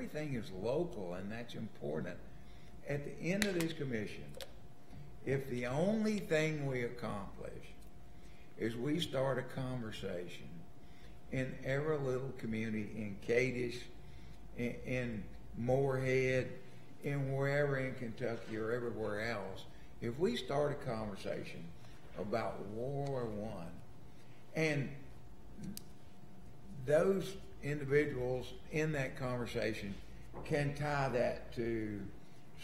everything is local, and that's important. At the end of this commission, if the only thing we accomplish is we start a conversation in every little community, in Cadiz, in Moorhead, in wherever in Kentucky or everywhere else, if we start a conversation about World War I, and those individuals in that conversation can tie that to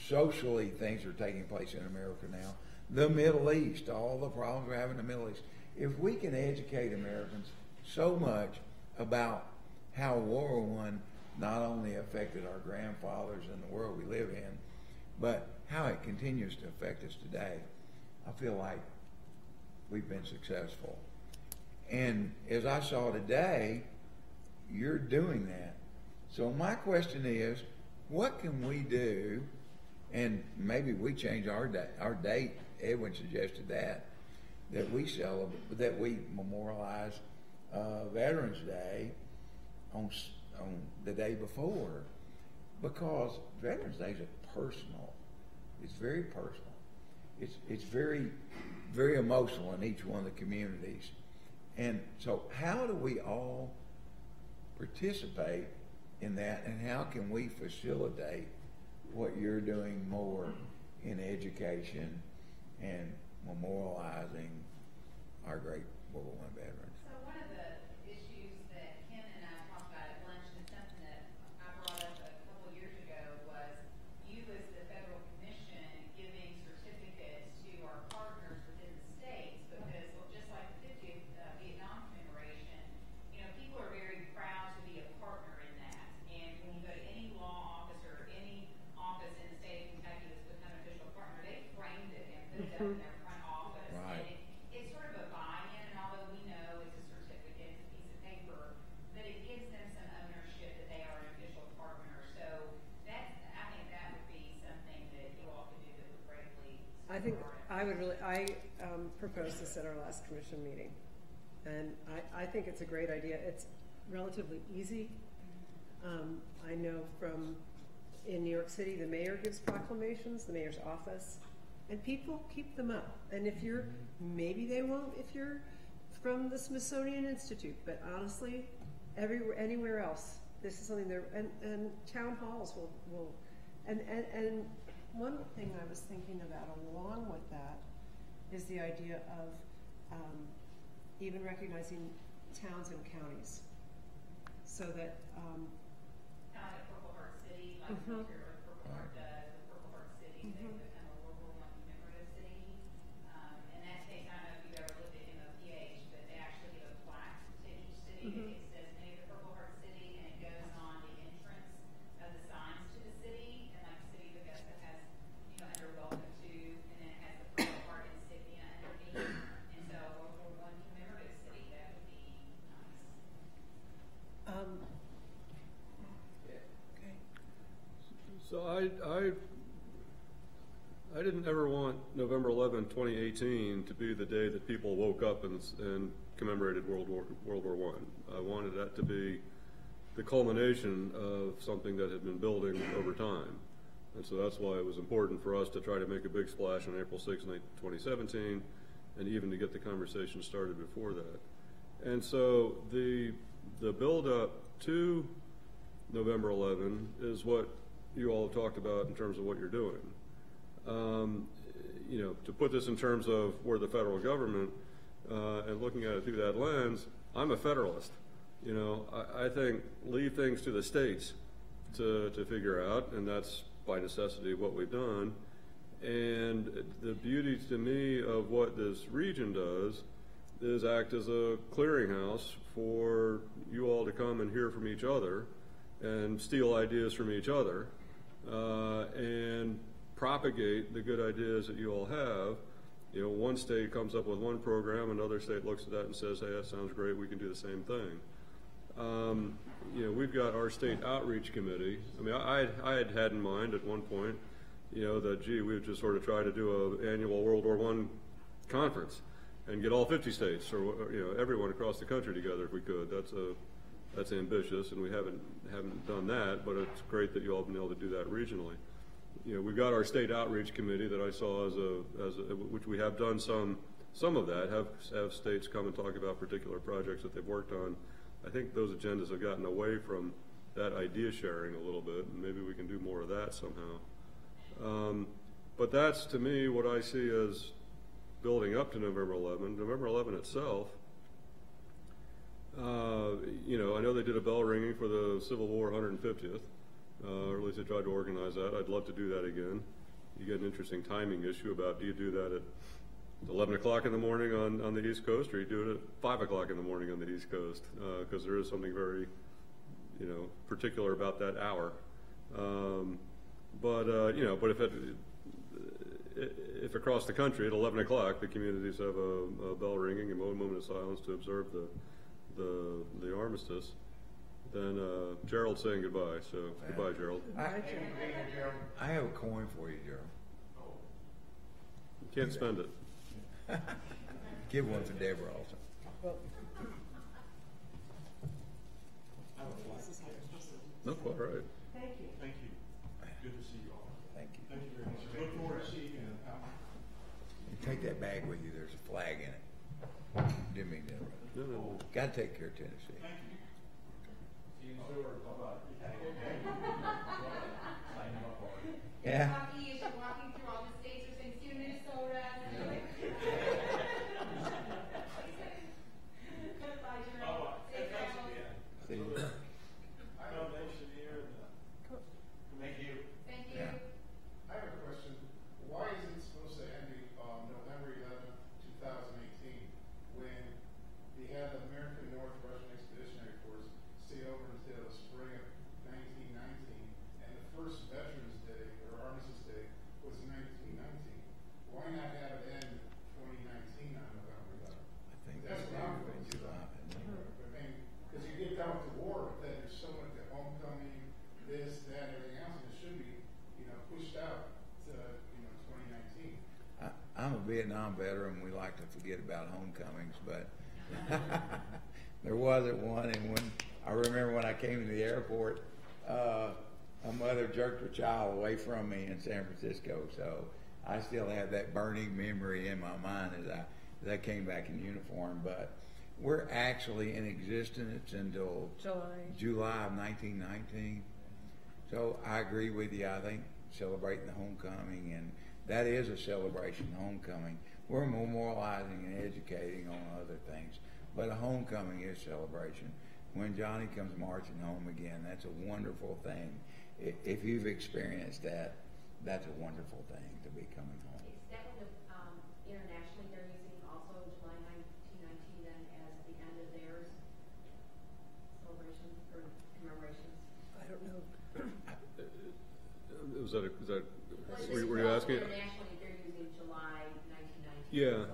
socially things are taking place in America now, the Middle East, all the problems we're having in the Middle East. If we can educate Americans so much about how World War I not only affected our grandfathers and the world we live in, but how it continues to affect us today, I feel like we've been successful. And as I saw today, you're doing that. So my question is, what can we do? And maybe we change our date. Edwin suggested that we celebrate, that we memorialize Veterans Day on the day before, because Veterans Day is personal. It's very personal. It's very, very emotional in each one of the communities. And so how do we all participate in that, and how can we facilitate what you're doing more in education and memorializing our great World War I veterans? So one of the issues that Ken and I talked about at lunch, and something that I brought up a couple years ago, was you as the Federal Commission giving certificates to our partners within the states, because just like the 50th Vietnam Commemoration, you know, people are very proud to be a partner in that. And when you go to any law office or any office in the state of Kentucky that's become an official partner, they framed it and put it up in their front office. Right. And it's sort of a buy-in, and although we know it's a certificate, it's a piece of paper, but it gives them some ownership that they are an official partner. So I think that would be something that you all could do that would greatly support. I think I proposed this at our last commission meeting, and I think it's a great idea. It's relatively easy. I know from in New York City, the mayor gives proclamations, the mayor's office, and people keep them up. And if you're, maybe they won't if you're from the Smithsonian Institute, but honestly, anywhere else, this is something there, and town halls will and one thing I was thinking about along with that is the idea of even recognizing towns and counties, so that Kind of like Purple Heart City, like Purple Heart does, the Purple Heart City, they become a World War I commemorative city. In that case, I don't know if you've ever looked at MOPH, but they actually give a plaque to each city. It says name the Purple Heart City, and it goes on the entrance of the signs to the city. And like the city of Augusta has, you know, under welcome to, and then it has the Purple Heart insignia underneath. And so World War I commemorative city, that would be nice. So I didn't ever want November 11, 2018 to be the day that people woke up and commemorated World War I. I wanted that to be the culmination of something that had been building over time. And so that's why it was important for us to try to make a big splash on April 6, 2017, and even to get the conversation started before that. And so the build up to November 11 is what you all have talked about in terms of what you're doing. You know, to put this in terms of where the federal government, and looking at it through that lens, I'm a federalist. You know, I think leave things to the states to figure out, and that's by necessity what we've done. And the beauty to me of what this region does is act as a clearinghouse for you all to come and hear from each other and steal ideas from each other, and propagate the good ideas that you all have. You know, one state comes up with one program, another state looks at that and says, hey, that sounds great, we can do the same thing. You know, we've got our state outreach committee. I mean, I had in mind at one point, you know, that, gee, we would just sort of try to do an annual World War I conference and get all 50 states or, you know, everyone across the country together if we could. That's that's ambitious, and we haven't done that, but it's great that you all have been able to do that regionally. You know, we've got our state outreach committee that I saw which we have done some of that, have states come and talk about particular projects that they've worked on. I think those agendas have gotten away from that idea sharing a little bit, and maybe we can do more of that somehow. But that's, to me, what I see as building up to November 11. November 11 itself, you know, I know they did a bell ringing for the Civil War 150th, or at least they tried to organize that. I'd love to do that again. You get an interesting timing issue about, do you do that at 11 o'clock in the morning on the East Coast, or you do it at 5 o'clock in the morning on the East Coast, because there is something very, you know, particular about that hour. You know, but if across the country at 11 o'clock the communities have a bell ringing and a moment of silence to observe the armistice, then Gerald's saying goodbye. So goodbye, Gerald. I have a coin for you, Gerald. You can't spend it. Give one to Deborah also. Well, No, all right. thank you. Thank you. Good to see you all. Thank you. Thank you very much. Look forward to seeing you. You take that bag with you. There's a flag in it. Didn't mean to interrupt. No. Got to take care of Tennessee. Thank you. See you soon. Bye-bye. Yeah. Hockey, as you're walking through all the states, you're saying, see you in Minnesota. Bye, Gerald. Safe travels. See you. Thank you. Thank you. Yeah. I have a question. Why is it supposed to end November 11th, 2018, when we had the American North Russian Expeditionary Force stay over until the spring of 1919, and the first Veterans Day, or Armistice Day, was 1919? Why not have it end 2019 on November 11th? I think That's what I'm in July. I mean, because you get done with the war, but then there's so much, the homecoming, this, that, everything else, and it should be, pushed out to, 2019. I'm a Vietnam veteran. We like to forget about homecomings, but there wasn't one. And when I remember when I came to the airport, a mother jerked her child away from me in San Francisco. So I still have that burning memory in my mind as I came back in uniform. But we're actually in existence until July of 1919. So I agree with you. I think celebrating the homecoming, and that is a celebration, homecoming. We're memorializing and educating on other things, but a homecoming is celebration. When Johnny comes marching home again, that's a wonderful thing. If you've experienced that, that's a wonderful thing to be coming home. Is that what internationally they're using also July 1919 then as the end of theirs celebration or commemorations? I don't know. Were you asking? Internationally, they're using July 1919. Yeah,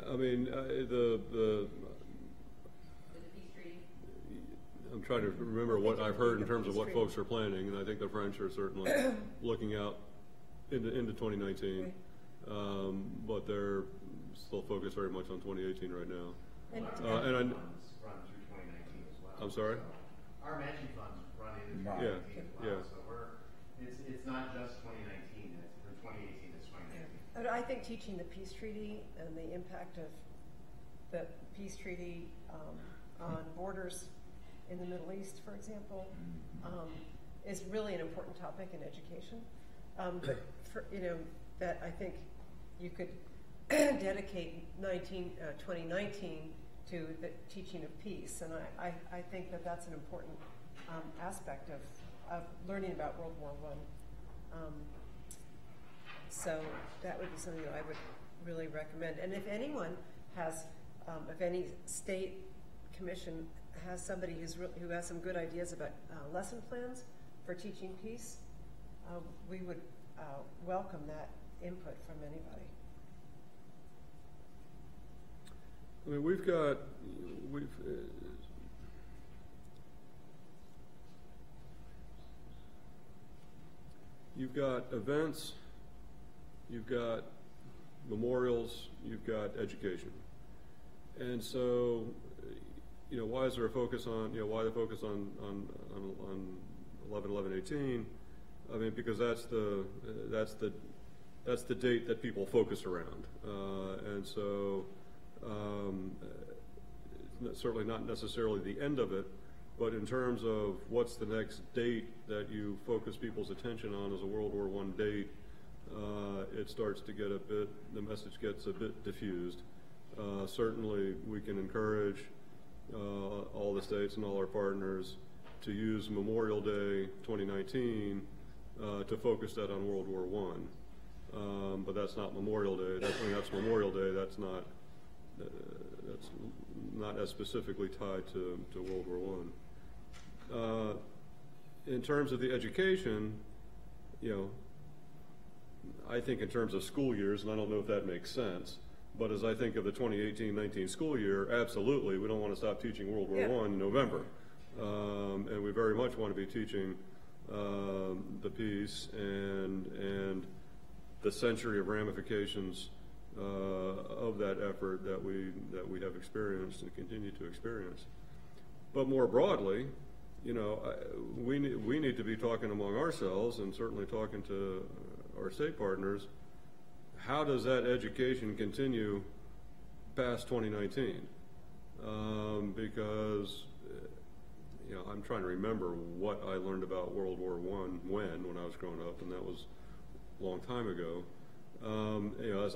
I mean, the peace treaty. I'm trying to remember what I've heard in terms of what folks are planning, and I think the French are certainly looking out into 2019, but they're still focused very much on 2018 right now. And Funds run through 2019 as well. I'm sorry? Our matching funds run into Right. 2019 as well. So it's not just 2019. It's 2018. It's 2019. But I think teaching the peace treaty and the impact of the peace treaty on borders in the Middle East, for example, is really an important topic in education. But that I think you could dedicate 2019 to the teaching of peace, and I think that that's an important aspect of learning about World War I. So that would be something that I would really recommend. And if anyone has, if any state commission has somebody who has some good ideas about lesson plans for teaching peace, we would welcome that input from anybody. I mean, you've got events, you've got memorials, you've got education. And so why is there a focus on, why the focus on 11/11/18? I mean, because that's the date that people focus around, and so it's certainly not necessarily the end of it, but in terms of what's the next date that you focus people's attention on as a World War I date, it starts to get the message gets a bit diffused. Certainly, we can encourage all the states and all our partners to use Memorial Day 2019 to focus that on World War I. But that's not Memorial Day. That's Memorial Day. That's not as specifically tied to World War I. In terms of the education, I think in terms of school years, and I don't know if that makes sense, but as I think of the 2018-19 school year, absolutely, we don't want to stop teaching World War I in November. And we very much want to be teaching the peace and the century of ramifications of that effort that we have experienced and continue to experience. But more broadly, we need to be talking among ourselves and certainly talking to our state partners. How does that education continue past 2019? Because I'm trying to remember what I learned about World War I when I was growing up, and that was a long time ago. As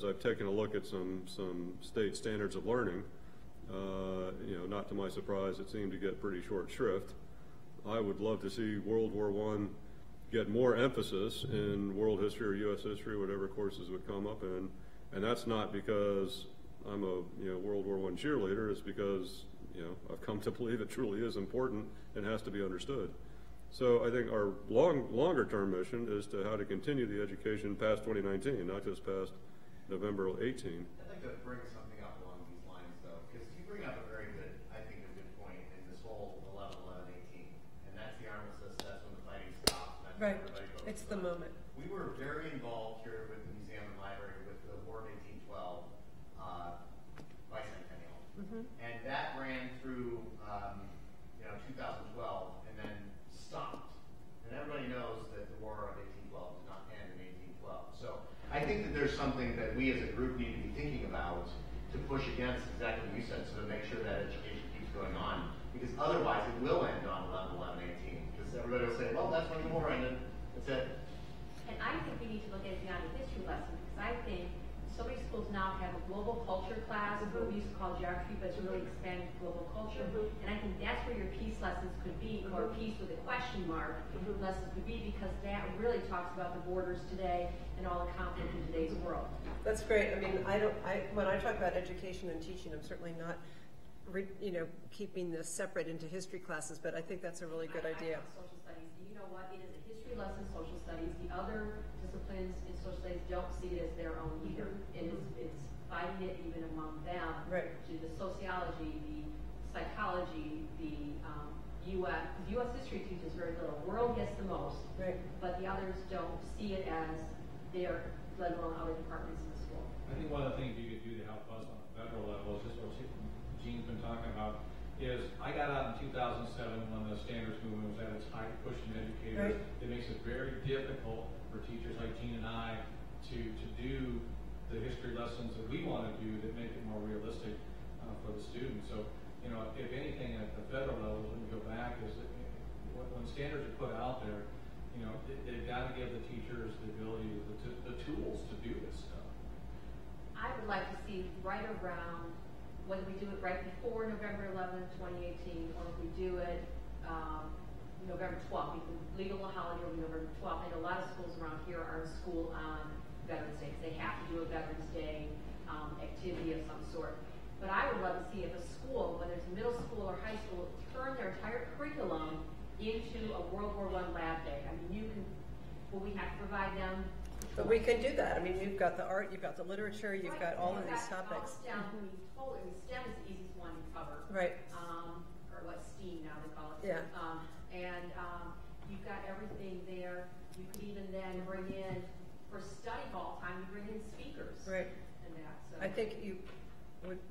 I've taken a look at some state standards of learning, not to my surprise, it seemed to get pretty short shrift. I would love to see World War I get more emphasis in world history or U.S. history, whatever courses would come up in, and that's not because I'm a World War I cheerleader. It's because I've come to believe it truly is important and has to be understood. So I think our longer term mission is to how to continue the education past 2019, not just past November 18. I'd like to bring something up along these lines, though, because you bring up a very good, I think, a good point in this whole 11/11/18, and that's the armistice. That's when the fighting stops. That's Right. when everybody focuses It's the on. moment. We were very involved here with the museum and library with the War of 1812 bicentennial, and that ran through 2012, and then stopped. And everybody knows that the War of 1812 did not end in 1812. So I think that there's something that we as a group need to be thinking about to push against exactly what you said, so to make sure that education keeps going on. Because otherwise it will end on 11/11/18. Because everybody will say, well, that's when the war ended. That's it. And I think we need to look at it beyond a history lesson, because I think so many schools now have a global culture class, what we used to call geography, but it's really expanded global culture. And I think that's where your peace lessons could be, or peace with a question mark lessons could be, because that really talks about the borders today and all the conflict in today's world. That's great. I mean, when I talk about education and teaching, I'm certainly not, keeping this separate into history classes, but I think that's a really good idea. I social studies. You know what? It is a history lesson, social studies. The other disciplines in social studies don't see it as their own either. It's fighting it even among them. Right. To the sociology, the psychology, the U.S. Because U.S. history teaches very little. World gets the most. Right. But the others don't see it as their, let alone other departments in the school. I think one of the things you could do to help us on a federal level is just what Gene's been talking about, is I got out in 2007 when the standards movement was at its height, pushing educators. Right. It makes it very difficult for teachers like Gene and I to do the history lessons that we want to do that make it more realistic for the students. So, if anything at the federal level, when we go back, is that when standards are put out there, they've got to give the teachers the ability, the tools to do this stuff. I would like to see right around, whether we do it right before November 11th, 2018, or if we do it November 12th. We can legal holiday will be November 12th. I know a lot of schools around here are in school on Veterans Day, because they have to do a Veterans Day activity of some sort. But I would love to see if a school, whether it's middle school or high school, turn their entire curriculum into a World War I lab day. I mean, will we have to provide them? But we can do that. I mean, you've got the art, you've got the literature, you've got all of these topics. STEM STEM is the easiest one to cover. Right. Or what STEAM now they call it. Yeah. You've got everything there. You could even then bring in, for study hall time, you bring in speakers. Right. And that. So. I think you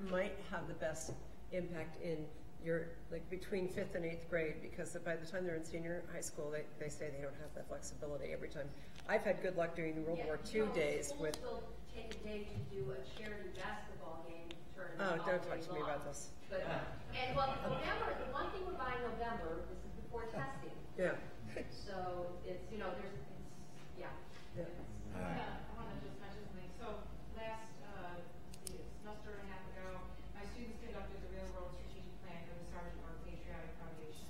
might have the best impact in you're like between 5th and 8th grade, because by the time they're in senior high school, they say they don't have that flexibility every time. I've had good luck during the World War II days with. Schools will take a day to do a charity basketball game tournament. Oh, don't all talk day to me long. about this. But, and well, November, the one thing about November, this is before testing. Yeah. So it's, you know, there's, yeah. Yeah. I want to just mention something. So last semester and a half ago, my students conducted the Real World Strategic Plan for the Sergeant Mark Patriotic Foundation,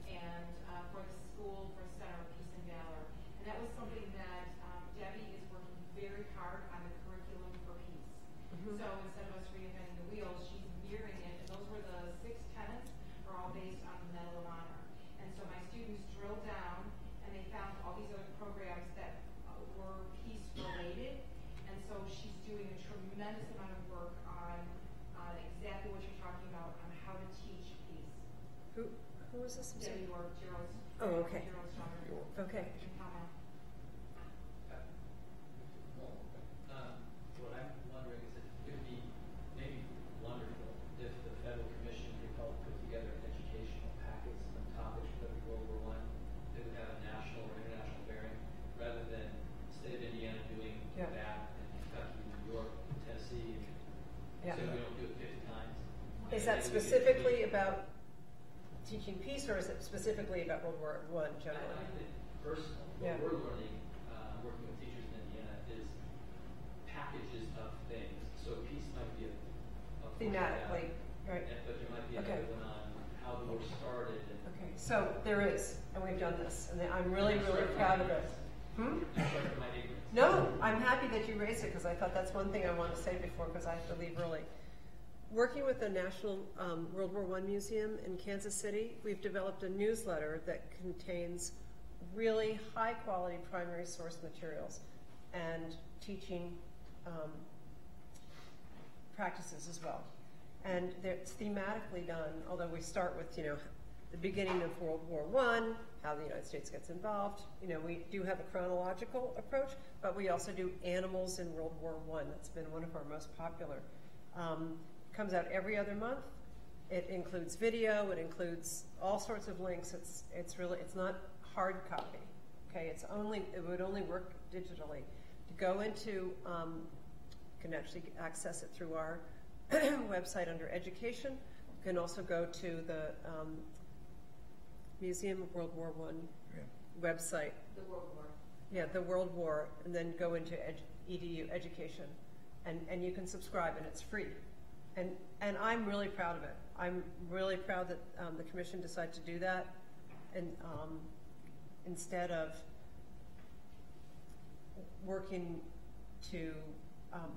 and for the school for Center of Peace and Valor. And that was something that Debbie is working very hard on the curriculum for peace. So instead of us reinventing the wheel, she's mirroring it, and those were the 6 tenets, are all based on the Medal of Honor. And so my students drilled down, and they found all these other programs that were peace related. And so she's doing a tremendous amount of work on exactly what you're talking about, on how to teach peace. Who was this? I'm sorry. Debbie or Gerald's. Oh, okay. Gerald's daughter. Okay. You can comment. What I'm wondering is it would be maybe wonderful if the Federal Commission could help put together educational packets on topics related to World War I that would have a national or international bearing, rather than the state of Indiana doing Yeah. that, and Kentucky, New York, Tennessee, and Yeah. so we don't do it 50 times. Is that specifically about teaching peace, or is it specifically about World War I generally? I think personally, Yeah. what we're learning, working with teachers in Indiana, is packages of things. So peace might be a Thematically, right. but there might be Okay. another one on how the war started. And Okay, so there is, and we've done this, and I'm really, really proud of it. Hmm? sorry for my ignorance. No, I'm happy that you raised it, because I thought that's one thing I want to say before, because I have to leave early. Working with the National World War I Museum in Kansas City, we've developed a newsletter that contains really high-quality primary source materials and teaching practices as well. And it's thematically done, although we start with, the beginning of World War I, how the United States gets involved. We do have a chronological approach, but we also do animals in World War I. That's been one of our most popular. Comes out every other month. It includes video. It includes all sorts of links. It's not hard copy. Okay, it would only work digitally. To go into, you can actually access it through our website under education. You can also go to the Museum of World War I website. The World War. Yeah, the World War, and then go into EDU education, and you can subscribe, and it's free. And I'm really proud of it. I'm really proud that the commission decided to do that, and instead of working to,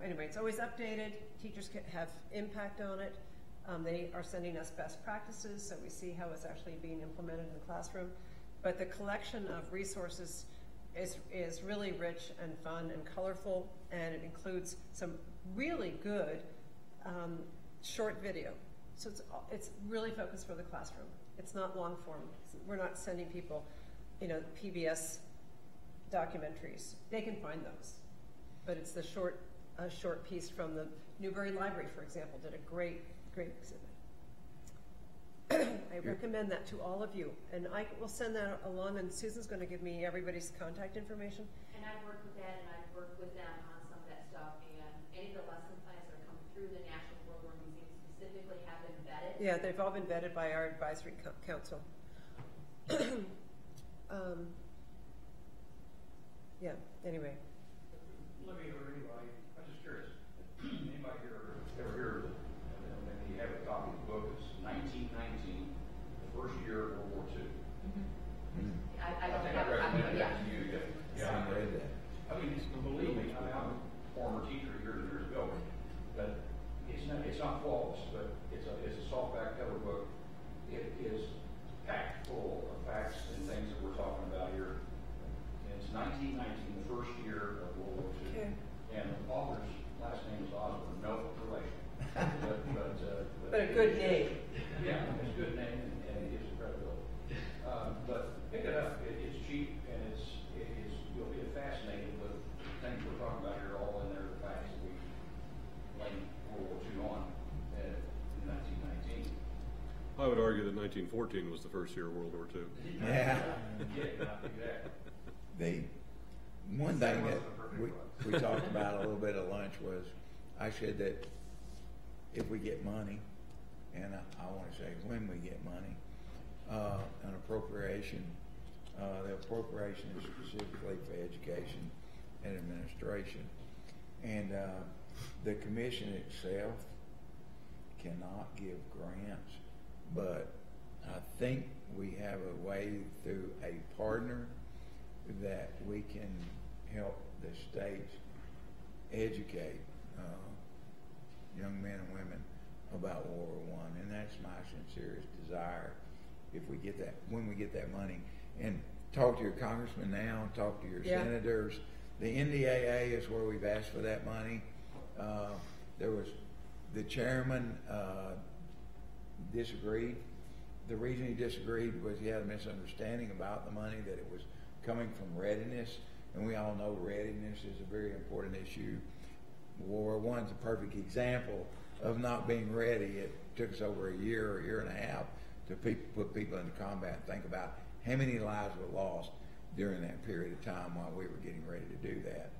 anyway, it's always updated. Teachers can have impact on it. They are sending us best practices, so we see how it's actually being implemented in the classroom. But the collection of resources is really rich and fun and colorful, and it includes some really good short video. So it's really focused for the classroom. It's not long form. We're not sending people, PBS documentaries. They can find those, but it's the short piece from the Newberry Library, for example, did a great exhibit. I recommend that to all of you, and I will send that along, and Susan's going to give me everybody's contact information. And I've worked with that, and I've worked with them on some of that stuff, and any of the lesson plans that are coming through the National World War Museum specifically have been vetted. Yeah, they've all been vetted by our advisory council. Yeah, anyway. Let me hear anybody, I'm just curious, anybody here ever hear of it? Maybe you have a copy of the book, it's 1919, the first year of World War II. I don't think have I a copy, recommended yeah. that to you. Yeah, I read that. I mean, believe me, I'm a former teacher years and years ago, but it's not flawless, but it's a softback cover book. It is packed full of facts and things that we're talking about here. And it's 1919, the first year of World War II. Okay. And the author's last name is Osborne, no relation. But a good name. Yeah, it's a good name and it gives it credibility. But pick it up. It's cheap and you'll be fascinated with things we're talking about here, all in there, the facts that we laid World War II on in 1919. I would 1914 was the first year of World War II. Yeah. Yeah, not exactly. The one thing that we talked about a little bit at lunch was, I said that if we get money, and I want to say when we get money, an appropriation, the appropriation is specifically for education and administration. And the commission itself cannot give grants, but I think we have a way through a partner that we can help the states educate young men and women about World War I, and that's my sincerest desire. If we get that, when we get that money, and talk to your congressman now, talk to your senators. The NDAA is where we've asked for that money. There was the chairman disagreed. The reason he disagreed was he had a misunderstanding about the money, that it was coming from readiness, and we all know readiness is a very important issue. World War I's a perfect example of not being ready. It took us over a year and a half to put people into combat and think about how many lives were lost during that period of time while we were getting ready to do that.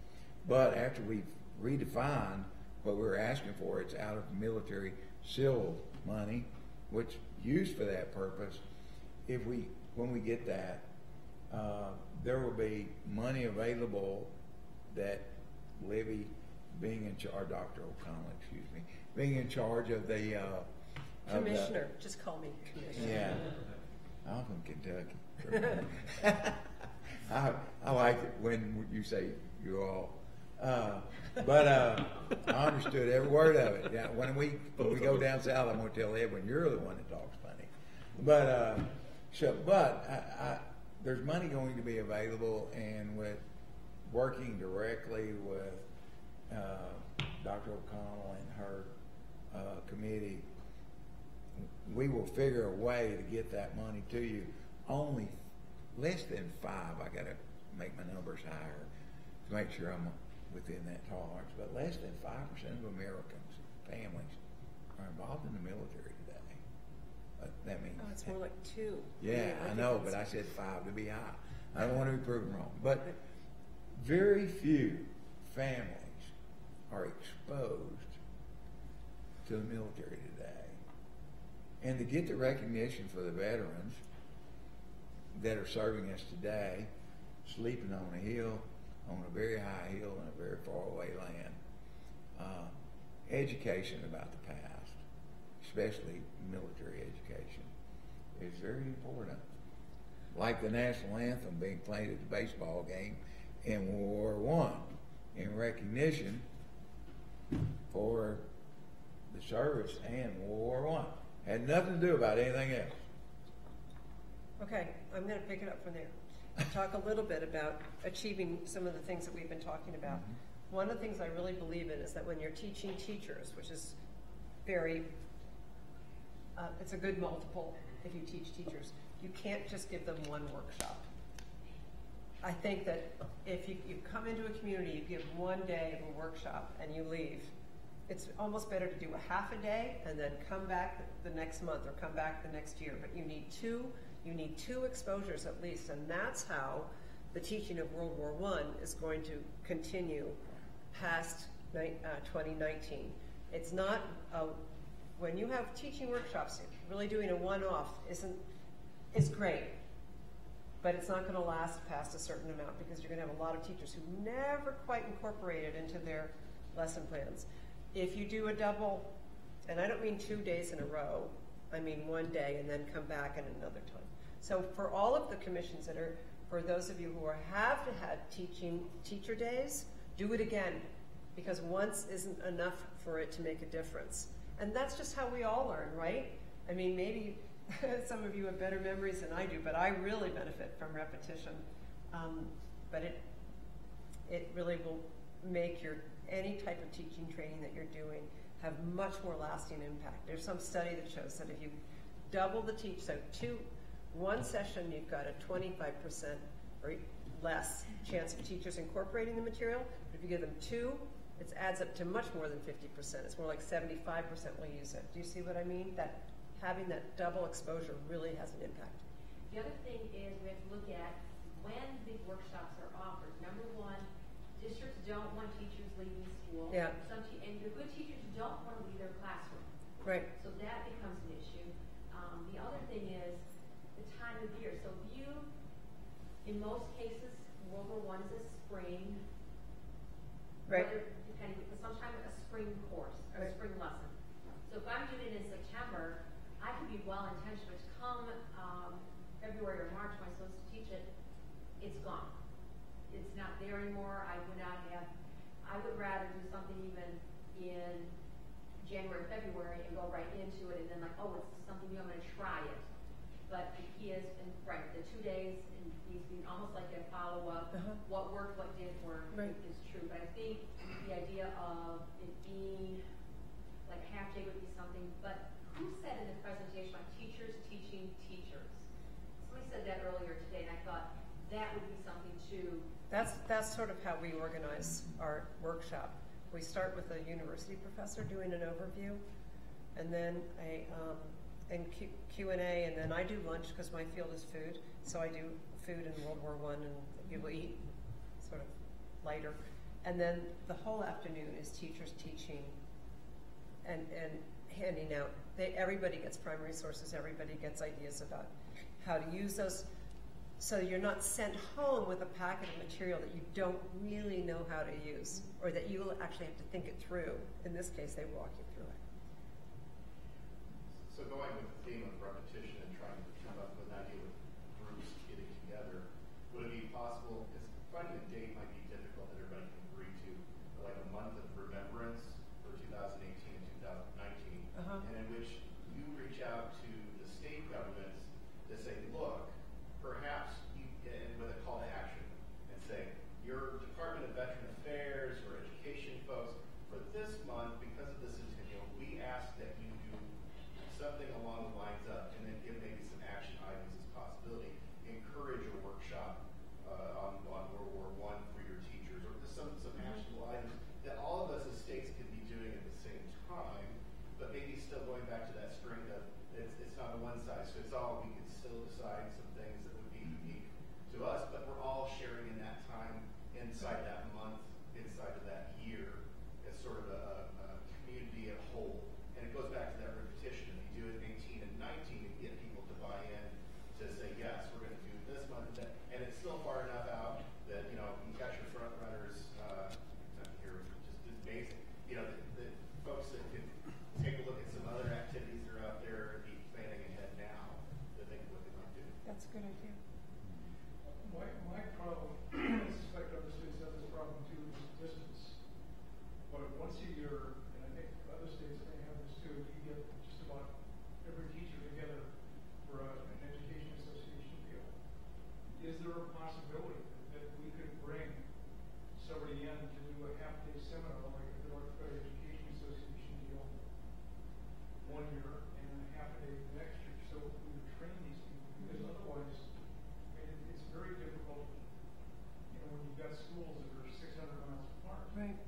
But after we've redefined what we were asking for, it's out of military civil money, which used for that purpose. When we get that, there will be money available that Libby, being in charge, Dr. O'Connell, excuse me, being in charge of the Commissioner, just call me Commissioner. Yeah, I'm from Kentucky. I like it when you say you all. But I understood every word of it. Yeah, when we go down south, I'm going to tell Edwin, you're the one that talks funny. But there's money going to be available, and with working directly with Dr. O'Connell and her committee, we will figure a way to get that money to you. Only less than 5. I got to make my numbers higher to make sure I'm within that tolerance. But less than 5% of Americans, families, are involved in the military today. That means It's more like 2. Yeah, I know, but I said 5 to be high. I don't want to be proven wrong. But very few families are exposed to the military today. And to get the recognition for the veterans that are serving us today, sleeping on a hill, on a very high hill in a very far away land, education about the past, especially military education, is very important. Like the national anthem being played at the baseball game in World War I, in recognition for the service and World War I. Had nothing to do about anything else. Okay, I'm going to pick it up from there. Talk a little bit about achieving some of the things that we've been talking about. Mm-hmm. One of the things I really believe in is that when you're teaching teachers, which is very, it's a good multiple if you teach teachers, you can't just give them one workshop. I think that if you come into a community, you give one day of a workshop and you leave, it's almost better to do a half a day and then come back the next month or come back the next year. But you need two exposures at least, and that's how the teaching of World War I is going to continue past 2019. It's not when you have teaching workshops, really doing a one-off is great, but it's not going to last past a certain amount because you're going to have a lot of teachers who never quite incorporate it into their lesson plans. If you do a double, and I don't mean 2 days in a row, I mean one day and then come back at another time. So for all of the commissions that are, for those of you who have had teacher days, do it again, because once isn't enough for it to make a difference. And that's just how we all learn, right? I mean, maybe some of you have better memories than I do, but I really benefit from repetition. But it really will make any type of teaching training that you're doing have much more lasting impact. There's some study that shows that if you double the one session, you've got a 25% or less chance of teachers incorporating the material. But if you give them 2, it adds up to much more than 50%. It's more like 75% will use it. Do you see what I mean? That having that double exposure really has an impact. The other thing is we have to look at when big workshops are offered. Number one, districts don't want teachers leaving school. Yeah. And the good teachers don't want to leave their classroom. Right. So that becomes an issue. The other thing is the time of year. So if you, in most cases, World War I is a spring, Right. depending, sometimes a spring course or a Right. spring lesson. So if I'm doing it in September, I could be well intentioned, but come February or March when I'm supposed to teach it, it's gone. It's not there anymore. I would rather do something even in January, February, and go right into it, and then like, oh, it's something new, I'm going to try it. But the key is, and right, the 2 days, and needs to be almost like a follow-up. What worked, what didn't work is true. But I think the idea of it being like a half day would be something. But who said in the presentation about teachers teaching teachers? Somebody said that earlier today, and I thought that would be something too. That's sort of how we organize our workshop. We start with a university professor doing an overview, and then Q&A, and then I do lunch because my field is food, so I do food in World War I, and people eat sort of lighter. And then the whole afternoon is teachers teaching and handing out. Everybody gets primary sources, everybody gets ideas about how to use those. So you're not sent home with a packet of material that you don't really know how to use, or that you will actually have to think it through. In this case, they walk you through it. So going with the theme of repetition and trying to come up with an idea with groups getting together, would it be possible, because finding a date might be difficult that everybody can agree to, but like a month of remembrance for 2018 and 2019, and in which you reach out to the state governments to say, look, perhaps you, and with a call to action, and say, your Department of Veteran Affairs or education folks, for this month, because of the Centennial, we ask that you do something along the lines of, and then give maybe some action items as a possibility, encourage a workshop on World War I for your teachers, or just some actionable items that all of us as states could be doing at the same time, but maybe still going back to that string of, it's not a one size fits all, we could still decide some things that would be unique to us, but we're all sharing in that time inside that month, inside of that year, as sort of a community at a whole. And it goes back to that repetition. If you do it in 18 and 19, you get people to buy in to say, yes, we're going to do this month, and it's still far enough out that, you know, you've got your front runners here, just basic, you know, the folks that could take a look at some other activities that are out there and be planning ahead now to think of what they might do. That's a good idea. My problem, I suspect other states have this problem too, is distance. But once a year, and I think other states may have this too, you get just about every teacher together for an education association deal. Is there a possibility that we could bring somebody in to do a half-day seminar like the North Dakota Education Association deal 1 year and then a half a day the next year, so we would train these people, because otherwise, it's very difficult, you know, when you've got schools that are 600 miles apart. Right.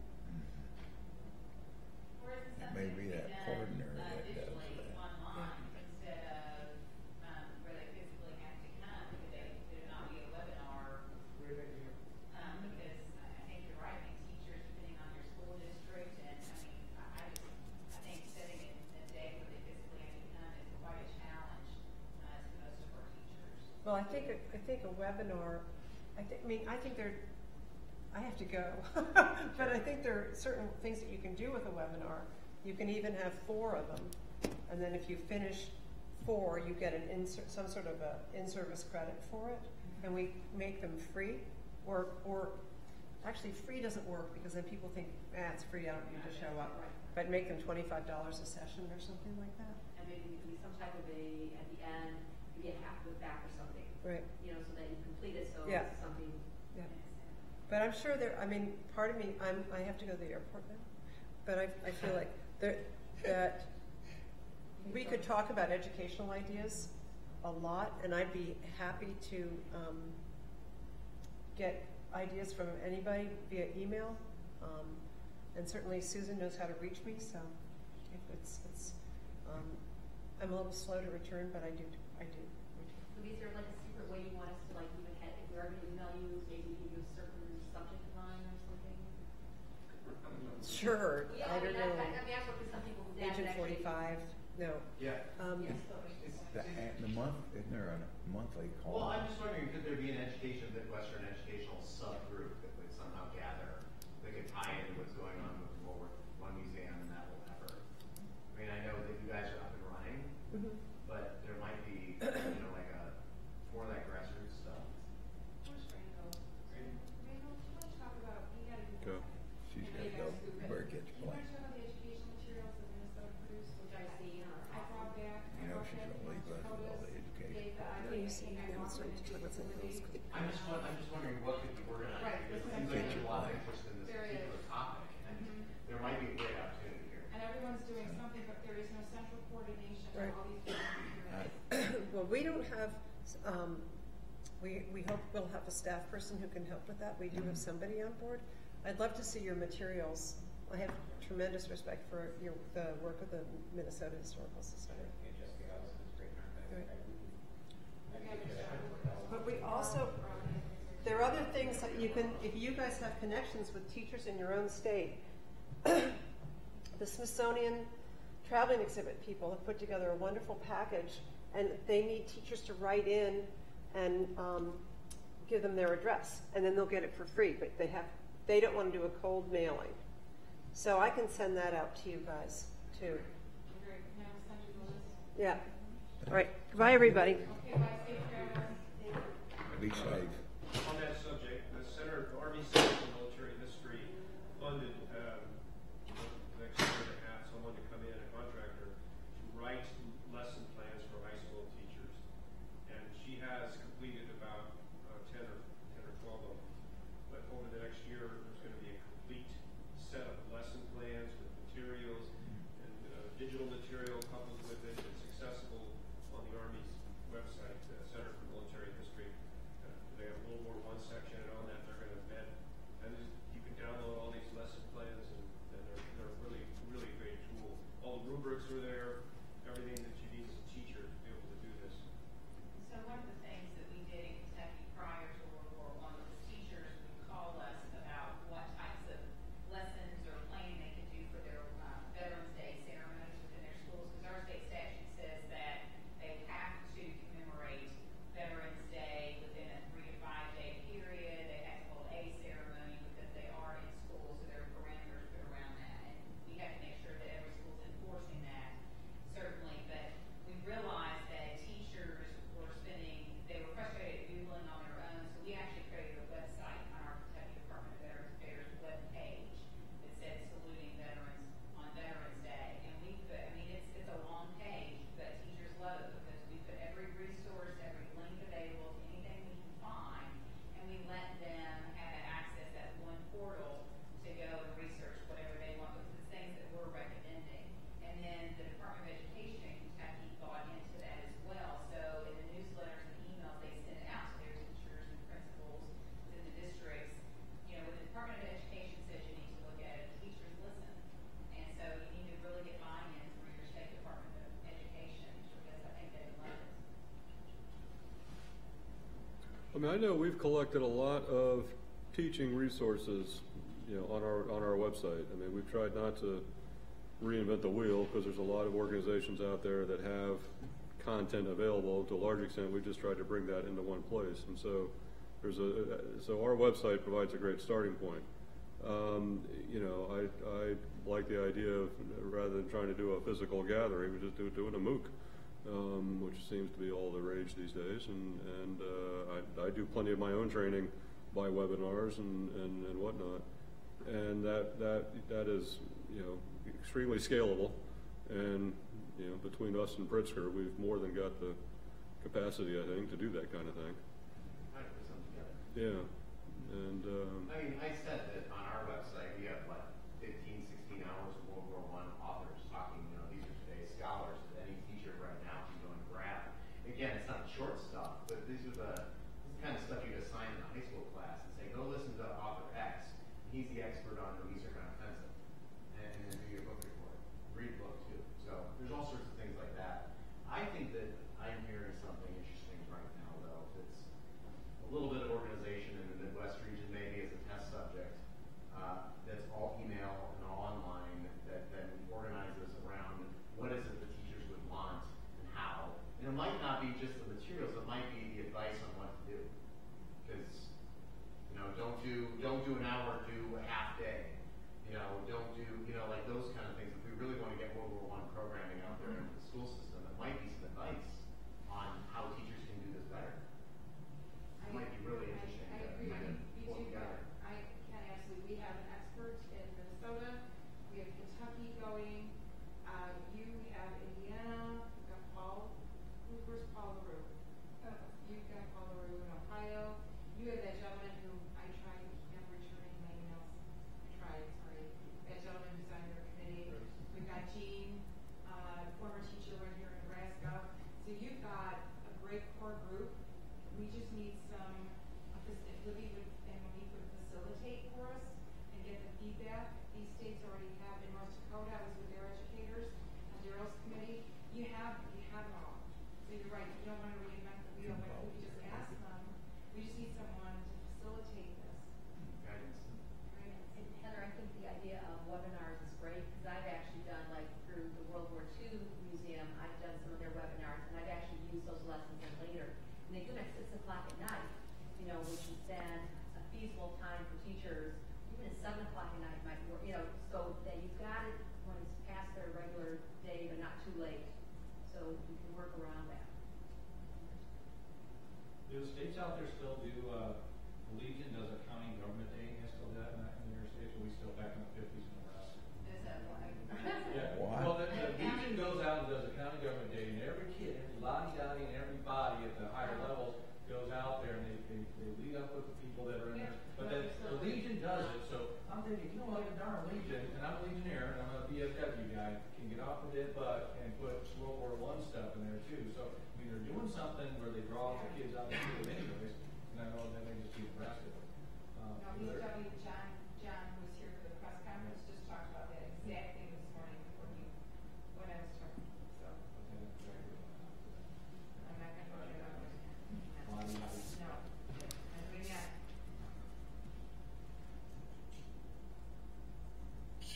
Or is it It may something be that that can be partner done that does digitally that. online instead of where they physically have to come? Could it not be a webinar? Great idea. Because I think you're right. I think teachers, depending on your school district, and I think setting it a day where they physically have to come is quite a challenge to most of our teachers. Well, I think a webinar. I think there. I have to go, but I think there are certain things that you can do with a webinar. You can even have 4 of them, and then if you finish 4, you get some sort of a in-service credit for it, and we make them free, or actually free doesn't work because then people think, it's free, I don't need to show up. But make them $25 a session or something like that. And maybe it could be some type of at the end, you get half of it back or something. Right. You know, so that you complete it, so Yeah. it's something. Yeah. But I'm sure part of me, I have to go to the airport now, but I feel like that we could talk about educational ideas a lot, and I'd be happy to get ideas from anybody via email, and certainly Susan knows how to reach me, so if I'm a little slow to return, but I do. So is there like a secret way you want us to like even head, if we're going to email you, maybe give you a certain subject line or something? Sure. Yeah, I don't know. I mean, I've worked with some people. that Agent actually- 45. No. Yeah. The month, isn't there a monthly call? Well, I'm just wondering, could there be an education, Midwestern educational subgroup that would somehow gather, that could tie into what's going on with one museum and that will ever? I mean, I know that you guys are up and running, but there might be, like more like grassroots stuff. Where's Randall? Randall, do you want to talk about, you gotta Go. She's got to go. Better catch a You plane. want to talk about the educational materials that Minnesota produced, which I see in our, I brought back. You know she's going to leave us with all the education. No, you see, now it's starting to talk about something else. I'm just wondering what could be organized. Right, Because that's it seems what I'm like there's a lot of saying. interest in this There is. particular topic, and there might be a great opportunity here. And everyone's doing something, but there is no central coordination of Right. all these different. Well, we don't have, we hope we'll have a staff person who can help with that. We do have somebody on board. I'd love to see your materials. I have tremendous respect for the work of the Minnesota Historical Society. Right. But we also, there are other things that you can, if you guys have connections with teachers in your own state, the Smithsonian Traveling Exhibit people have put together a wonderful package, and they need teachers to write in and give them their address, and then they'll get it for free, but they don't want to do a cold mailing. So I can send that out to you guys, too. Great, now send you the list. Yeah. All right. Bye, everybody. Okay, bye, safe travels. Be safe. On that subject, the Center for Army Centennial Military History funded next year to have someone to come in, a contractor, to write lesson plans for high school teachers. And she has completed about 10 or 12 of them. But over the next year, there's going to be a complete set of lesson plans with materials and digital material coupled with it. It's accessible on the Army's website, Center for Military History. They have a little more one section, and on that they're going to embed. And you can download all these lesson plans, and they're really, really great tool. All the rubrics are there, everything that you need as a teacher to be able to do this. So one of the things that we did in Kentucky prior to World War I was teachers would call us about what types of lessons or planning they could do for their Veterans Day ceremonies within their schools. Because our state statute says that they have to commemorate Veterans Day within a 3 to 5 day period. They have to hold a ceremony because they are in school, so there are parameters put around that. And we have to make sure that every school's enforcing that, certainly. But we realized that teachers were they were frustrated Googling on their own, so we actually created a website on our Kentucky Department of Veterans Affairs webpage that said saluting veterans on Veterans Day. And we put, I mean, it's a long page, but teachers love it because we put every resource, every link available to anything we can find, and we let them have access at one portal to go and research whatever they want, because it's things that we're recommending. And then the Department of Education in Kentucky bought into that as well. So in the newsletters and emails they send it out to their teachers and principals in the districts, when the Department of Education says you need to look at it, teachers listen. And so you need to really get buy-in from your state Department of Education, because I think they would love it. I mean, I know we've collected a lot of teaching resources, on our website. I mean, we've tried not to reinvent the wheel because there's a lot of organizations out there that have content available. To a large extent, we just tried to bring that into one place, and so so our website provides a great starting point. I like the idea of, rather than trying to do a physical gathering, we just do it in a MOOC, which seems to be all the rage these days. And I do plenty of my own training by webinars and whatnot, and that is extremely scalable. And between us and Pritzker, we've more than got the capacity, I think, to do that kind of thing. 100% together. Yeah, and I mean, I said that on our website we have 15, 16 hours of World War I authors talking. These are today's scholars that any teacher right now can go and grab. Again, it's not short stuff, but this is the kind of stuff you'd assign in a high school class and say, go listen to author X. He's the expert on the Eastern Offensive, and then do your book report. Read book too. So there's all sorts of things like that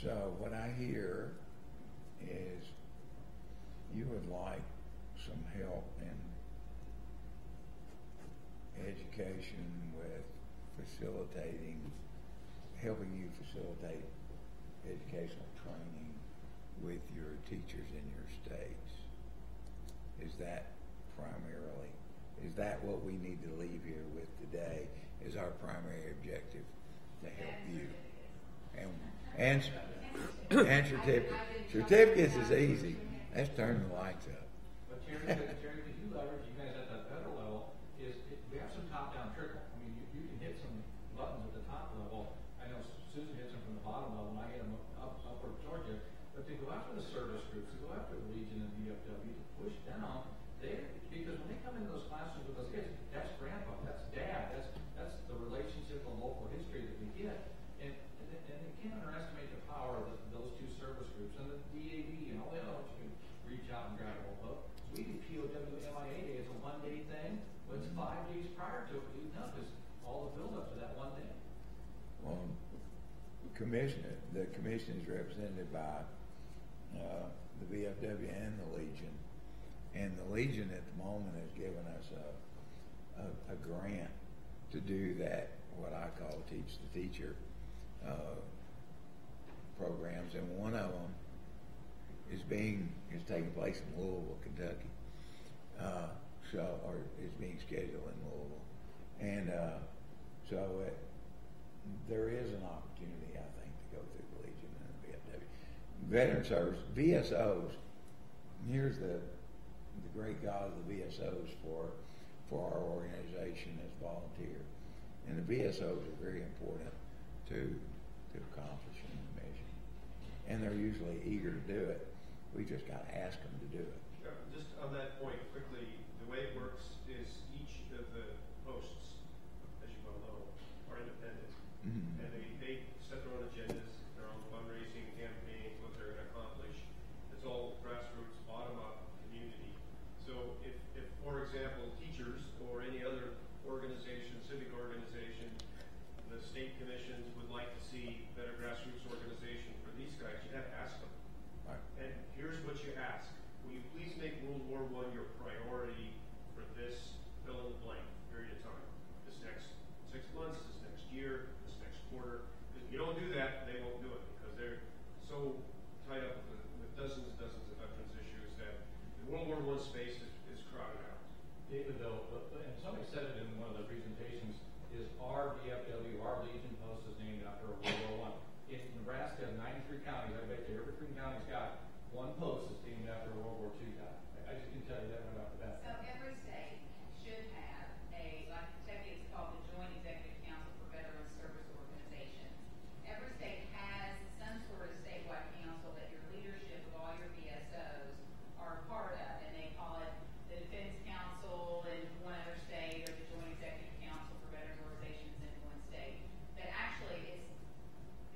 So what I hear is you would like some help in education with facilitating, helping you facilitate educational training with your teachers in your states. Is that primarily, is that what we need to leave here with today? Is our primary objective to help you? And certificates is easy. Let's turn the lights up. But Terry, could you leverage, you guys at the federal level, we have some top-down trickle. I mean, you can hit some buttons at the top level. I know Susan hits them from the bottom level, and I hit them upward towards you. But to go after the service groups, to go after the Legion and VFW, to push down there, because when they come into those classrooms with those kids, that's grandpa, that's dad, that's the relationship, the local history that we get. And you can't underestimate the power of those two service groups and the DAV and all the other ones you can reach out and grab a hold of. So we do POWMIA Day as a one-day thing, but it's 5 days prior to it leading up is all the build-up to that one day. Well, the commission is represented by the VFW and the Legion. And the Legion at the moment has given us a grant to do that, what I call Teach the Teacher programs, and one of them is taking place in Louisville, Kentucky. Or is being scheduled in Louisville, and there is an opportunity, I think, to go through the Legion and the VFW. Veteran service, VSOs. Here's the great God of the VSOs for our organization as volunteer, and the VSOs are very important to accomplishing the mission, and they're usually eager to do it. We just got to ask them to do it. Just on that point, quickly, the way it works is each of the hosts, as you well know, are independent. Mm-hmm. And they set their own agendas, their own fundraising campaigns, what they're going to accomplish. It's all grassroots, bottom-up community. So if, for example, teachers or any other organization, civic organization, the state commissions would like to see better grassroots organization for these guys, you have to ask them. Right. And here's what you ask. Will you please make World War I your priority for this fill in the blank period of time? This next 6 months, this next year, this next quarter. If you don't do that, they won't do it because they're so tied up with dozens and dozens of veterans issues that the World War I space is crowded out. David, though, and somebody said it in one of the presentations, is our VFW, our Legion post is named after a World War I. In Nebraska, 93 counties, I bet you every freaking county's got one post that's named after a World War II guy. I just can tell you that right off the bat. So every state should have like Kentucky, it's called the Joint Executive Council for Veterans Service Organizations. Every state has some sort of statewide council that your leadership of all your VSOs are a part of, and they call it the Defense Council in one other state, or the Joint Executive Council for Veterans Organizations in one state. But actually, it's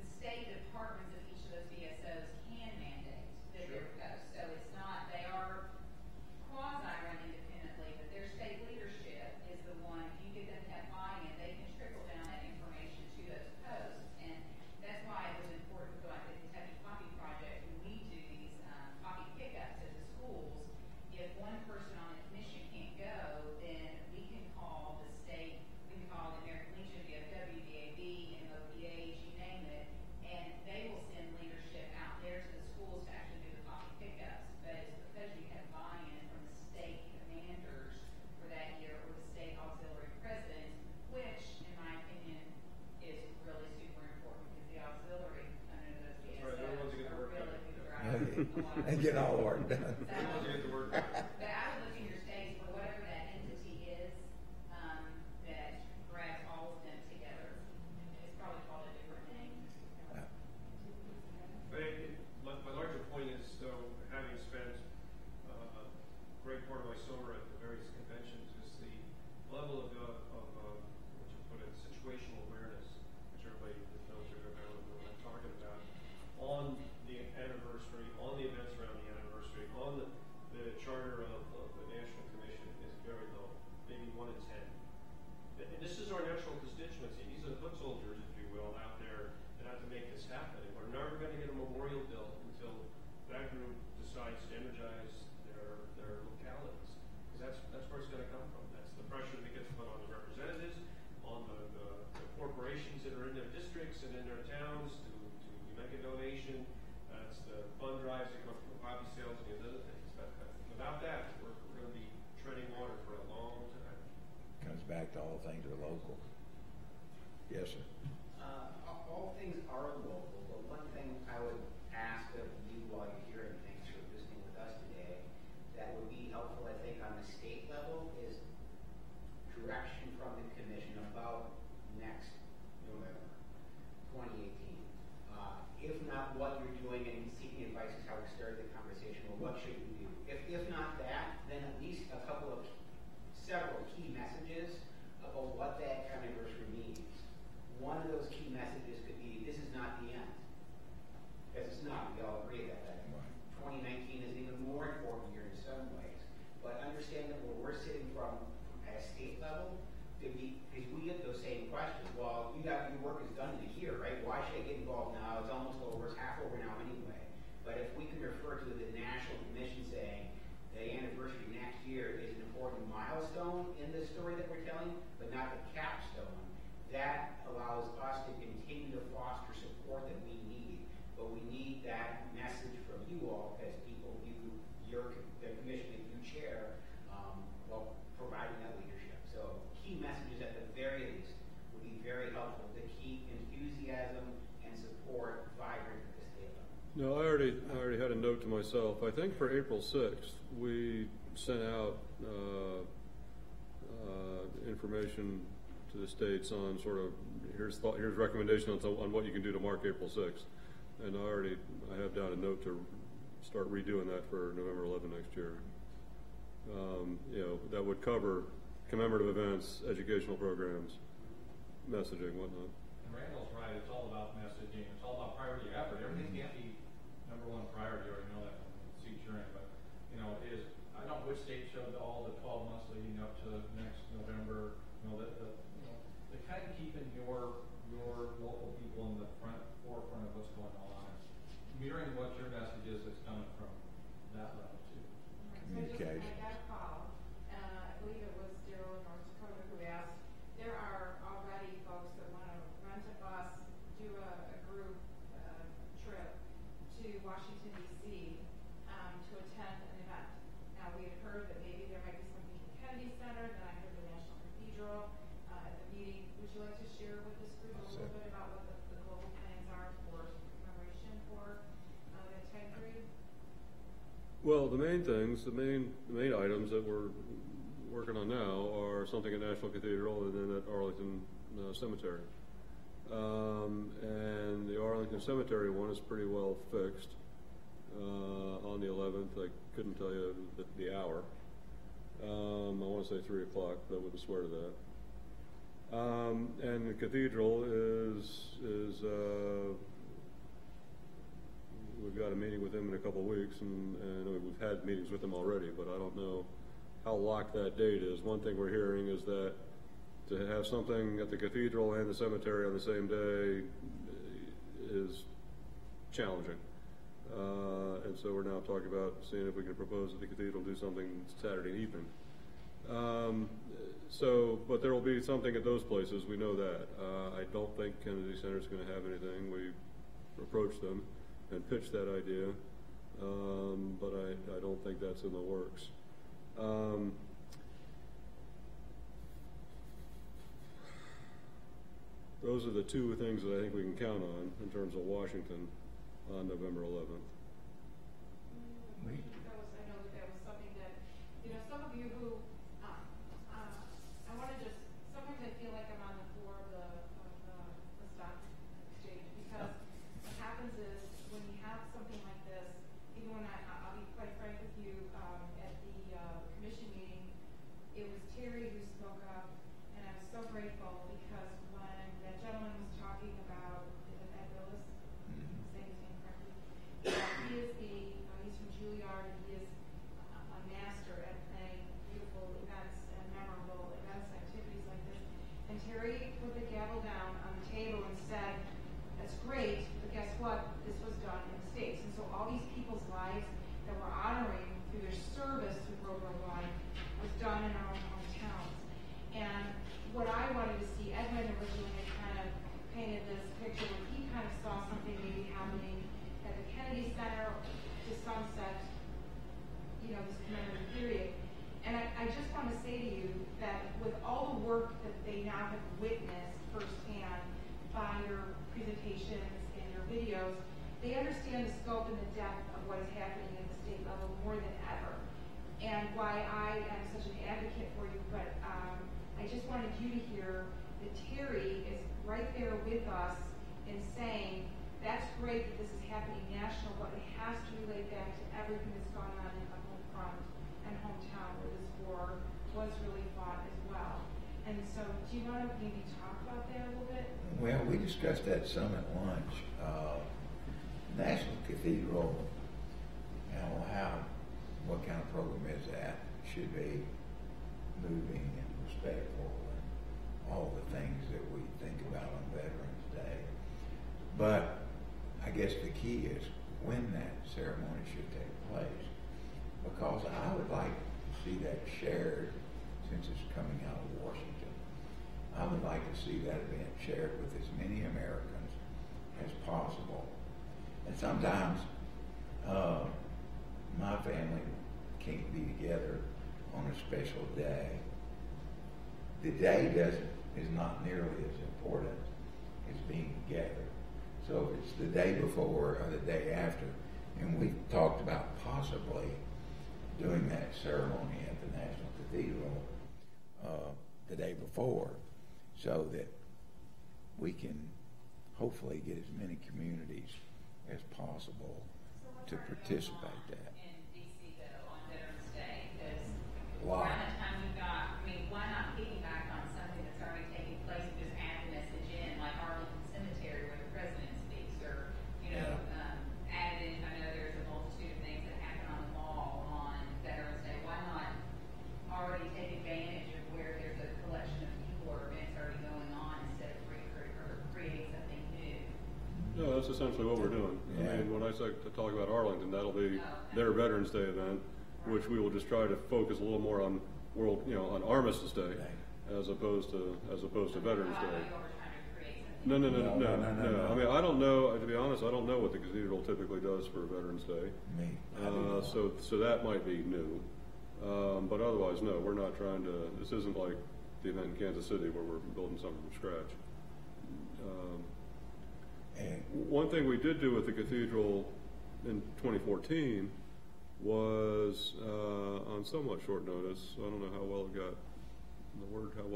the state departments of each of those VSOs can mandate that Sure. their post. So it's not, they are quasi-run independently, but their state leadership is the one, if you get them to have buy-in, they can trickle down that information to those posts. And that's why it was important to go out to the Kentucky Poppy Project. When we do these poppy pickups at the schools, if one person on the commission can't go, then we can call the state, we can call the American Legion, VFW, DAV, MOPH, you name it, and they will send leadership out there to the schools to actually do the poppy pickups. But it's because you have buy-in from the state commanders for that year, or the state auxiliary presidents, which, in my opinion, is really super important, because the auxiliary under those That's right, they're the ones VSOs that get the are work really done. who drive Yeah, a lot of and get all the work done. They're the ones that get the work done. But I would look in your states for whatever that entity is, that grabs all of them together. It's probably called a different name. But my larger point is, though, having spent a great part of my summer at the various conventions, is the level of what you put it, situational awareness, which everybody that knows what I'm talking about, on the anniversary, on the events around the anniversary, on the Yes, sir. All things are local, but one thing I would ask of you while you're here, and thanks for listening with us today, that would be helpful, I think, on the state level is direction from the commission about next November 2018. If not what you're doing and seeking advice is how we started the conversation, well, what should we do? If not that, then at least several key messages about what that anniversary means. One of those key messages could be, this is not the end. Because it's not, we all agree that. 2019 is an even more important year in some ways. But understand that where we're sitting from at a state level, because we get those same questions. Well, your work is done in a year, right? Why should I get involved now? It's almost over, it's half over now anyway. But if we can refer to the National Commission saying the anniversary next year is an important milestone in the story that we're telling, but not the capstone, that allows us to continue to foster support that we need. But we need that message from you all as people view the commission that you chair, providing that leadership. So key messages at the very least would be very helpful to keep enthusiasm and support vibrant at the state level. No, I already had a note to myself. I think for April 6th, we sent out information to the states on sort of here's recommendations on what you can do to mark April 6th, and I have down a note to start redoing that for November 11 next year. That would cover commemorative events, educational programs, messaging, whatnot. And Randall's right, it's all about messaging, it's all about priority effort. Everything can't be number one priority, you already know that from the seat you're in, but I don't know which state showed all the 12 months leading up to next November, the kind of keeping your local people in the forefront of what's going on, mirroring what your message is that's coming from that level too. Communication. I got a call, I believe it was Daryl in North Dakota who asked, there are already folks that want to rent a bus, do a group trip to Washington, D.C. To attend an event. Now, we had heard that maybe there might be something in the Kennedy Center, then I heard the National Cathedral at the meeting. Would you like to share with this group a little bit about what the global plans are for commemoration for that time period? Well, the main things, the main items that we're working on now are something at National Cathedral and then at Arlington Cemetery. And the Arlington Cemetery one is pretty well fixed. On the 11th, I couldn't tell you the hour. I want to say 3 o'clock, but I wouldn't swear to that. And the cathedral is we've got a meeting with them in a couple of weeks, and we've had meetings with them already, but I don't know how locked that date is. One thing we're hearing is that to have something at the cathedral and the cemetery on the same day is challenging. And so we're now talking about seeing if we can propose that the cathedral do something Saturday evening. But there will be something at those places, we know that. I don't think Kennedy Center is going to have anything. We approached them and pitched that idea, but I don't think that's in the works. Those are the two things that I think we can count on in terms of Washington on November 11th. I know that was something that, some of you who, I want to just, sometimes I feel like I'm on the floor of the stock exchange, because what happens is when you have something like this, even when I'll be quite frank with you, at the commission meeting, it was Terry who spoke up, and I'm so grateful because when that gentleman was talking about Ed Willis, saying his name correctly, he's from Juilliard, and he is a master at planning beautiful events and memorable events, activities like this. And Terry put the gavel down on the table and said, that's great, but guess what? This was done in the States. And so all these people's lives that we're honoring through their service through World War I was done in our own hometowns. And what I wanted to see, Edwin originally kind of painted this picture where he kind of saw something maybe happening at the Kennedy Center to sunset, this commemorative period. And I just want to say to you that with all the work that they now have witnessed firsthand involved in the depth of what is happening at the state level more than ever, and why I am such an advocate for you. But I just wanted you to hear that Terry is right there with us in saying that's great that this is happening national, but it has to relate back to everything that's gone on in the home front and hometown where this war was really fought as well. And so, do you want to maybe talk about that a little bit? Well, we discussed that some at lunch. National Cathedral, what kind of program is that? Should be moving and respectful and all the things that we think about on Veterans Day. But I guess the key is when that ceremony should take place, because I would like to see that shared, since it's coming out of Washington. I would like to see that event shared with as many Americans as possible. And sometimes my family can't be together on a special day. The day is not nearly as important as being together. So if it's the day before or the day after, and we talked about possibly doing that ceremony at the National Cathedral the day before, so that we can hopefully get as many communities as possible to participate in that. In DC though, on Veterans Day, because Wow. around the time you got, why not piggyback on something that's already taking place and just add the message in, like Arlington Cemetery where the president speaks, or, add in, I know there's a multitude of things that happen on the mall on Veterans Day. Why not already take advantage of where there's a collection of people or events already going on instead of creating something new? No, that's essentially what we're doing. Yeah. I mean, when I say to talk about Arlington, that'll be their Veterans Day event, which we will just try to focus a little more on on Armistice Day, as opposed to Veterans Day. No. I mean, I don't know. To be honest, I don't know what the cathedral typically does for Veterans Day. So that might be new. But otherwise, no, we're not trying to. This isn't like the event in Kansas City where we're building something from scratch. One thing we did do with the cathedral in 2014 was on somewhat short notice. I don't know how well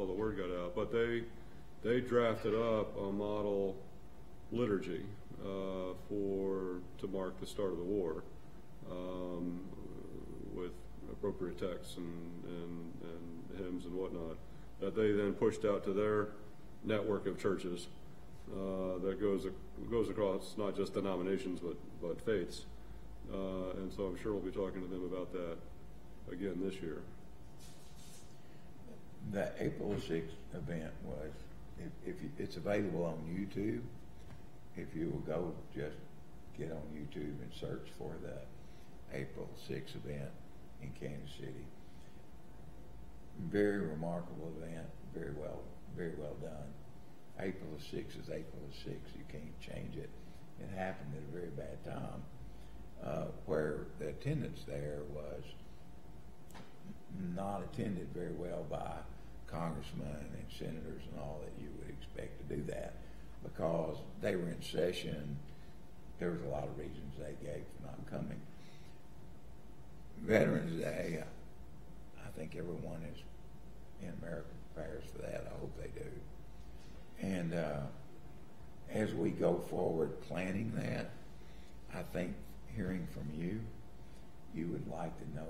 the word got out, but they drafted up a model liturgy to mark the start of the war, with appropriate texts and hymns and whatnot, that they then pushed out to their network of churches that goes across not just denominations but faiths, and so I'm sure we'll be talking to them about that again this year. The April 6th event was, it's available on YouTube. If you will go, just get on YouTube and search for the April 6th event in Kansas City. Very remarkable event, very well done. April the 6th is April the 6th. You can't change it. It happened at a very bad time, where the attendance there was not attended very well by congressmen and senators and all that you would expect to do that, because they were in session. There was a lot of reasons they gave for not coming. Veterans Day, I think everyone is in America prepares for that. I hope they do. And as we go forward planning that, I think hearing from you, you would like to know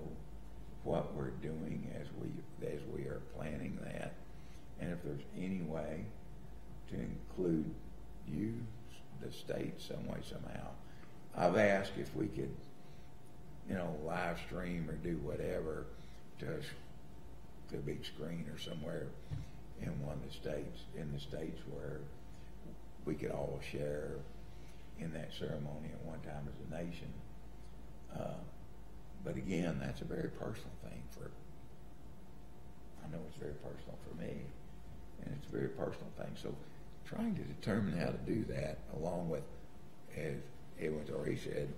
what we're doing as we are planning that, and if there's any way to include you, the state, some way, somehow. I've asked if we could, live stream or do whatever to a big screen or somewhere in one of the states where we could all share in that ceremony at one time as a nation. But again, that's a very personal thing I know it's very personal for me, and it's a very personal thing. So trying to determine how to do that, along with, as Edwin's already said,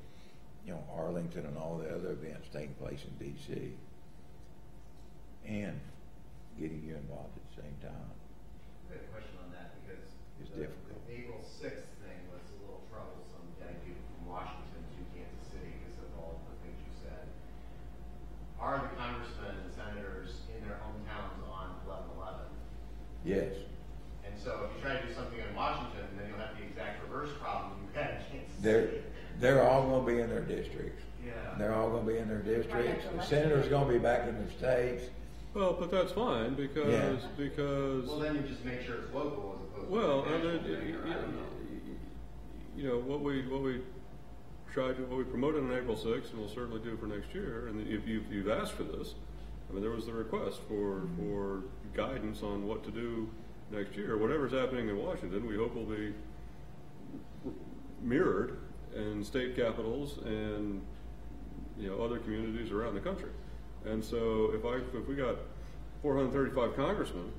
Arlington and all the other events taking place in D.C., and getting you involved at the same time. I have a question on that, because it's difficult. The April 6th thing was a little troublesome, getting people from Washington to Kansas They're all going to be in their districts. Yeah. They're all going to be in their districts. The senators going to be back in their states. Well, but that's fine because Well, then you just make sure it's local as opposed well, to and national. then, you know what we promoted on April 6th, and we'll certainly do for next year. And if you've asked for this, I mean, there was the request for guidance on what to do next year. Whatever's happening in Washington, we hope will be mirrored in state capitals and other communities around the country. And so if we got 435 congressmen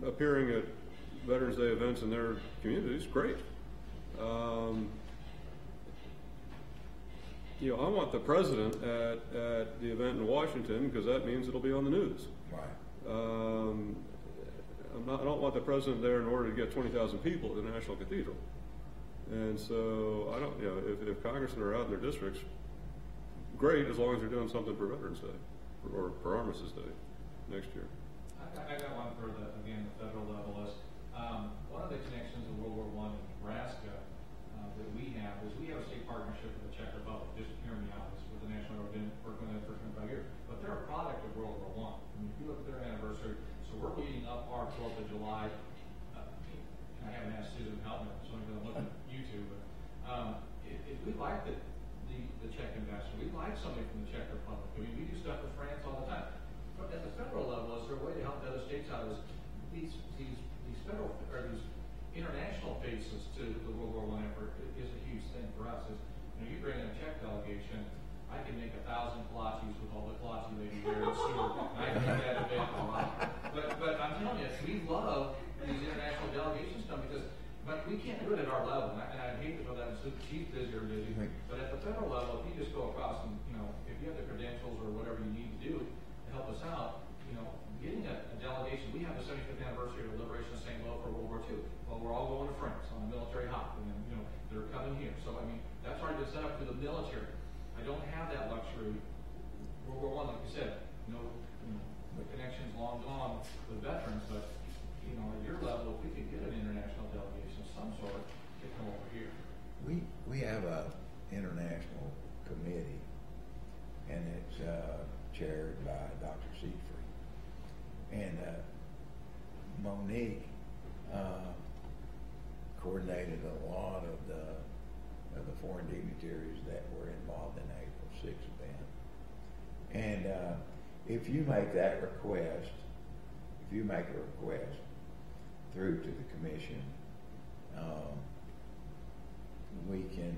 appearing at Veterans Day events in their communities, great. I want the president at the event in Washington because that means it'll be on the news. Right. I don't want the president there in order to get 20,000 people at the National Cathedral. And so I don't, if congressmen are out in their districts, great, as long as they're doing something for Veterans Day or for Armistice Day next year. I got one for the federal level is one of the connections of World War I in Nebraska that we have is we have a state partnership with the Czech Republic. Just hear me out, it's with the National Organization for 25 years, but they're a product of World War I. I mean, if you look at their anniversary, so we're leading up our 4th of July. I haven't asked Susan to help me, so I'm going to look at YouTube. But if we like the Czech ambassador, we like somebody from the Czech Republic. I mean, we do stuff with France all the time. But at the federal level, is there a way to help the other states out? Is these federal or these international faces to the World War I effort is a huge thing for us. Is you bring in a Czech delegation, I can make 1,000 kolaches with all the kolache ladies there in Seward. I can make that event a lot. But I'm telling you, we love these international delegations come but we can't do it at our level. And I hate to throw that in, she's busy or busy. But at the federal level, if you just go across and if you have the credentials or whatever you need to do to help us out, getting a delegation. We have the 75th anniversary of the liberation of St. Lo for World War II. Well, we're all going to France on a military hop, and then they're coming here. So I mean, that's already been set up for the military. I don't have that luxury. World War I, like you said, the connection's long gone with veterans, but at your level, if we could get an international delegation of some sort to come over here. We have a international committee, and it's chaired by Dr. Siegfried. And Monique coordinated a lot of the foreign dignitaries that were involved in the April 6th event. And if you make that request, through to the commission, we can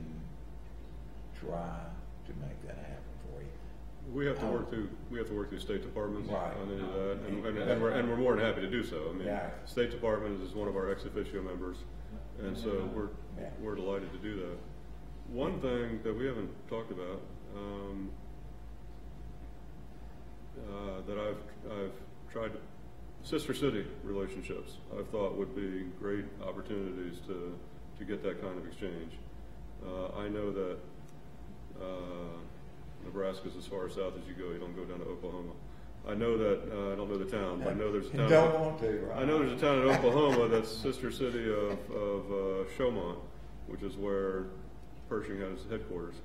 try to make that happen for you. We have to work through State Department right. on any of that, and we're more than happy to do so. I mean, yeah. State Department is one of our ex officio members, and so we're delighted to do that. One thing that we haven't talked about that I've tried to sister city relationships I've thought would be great opportunities to get that kind of exchange. I know that Nebraska's as far south as you go. You don't go down to Oklahoma. I know that I don't know the town, but I know there's a town. Don't want to. Right? I know there's a town in Oklahoma that's sister city of Chaumont, which is where Pershing has headquarters,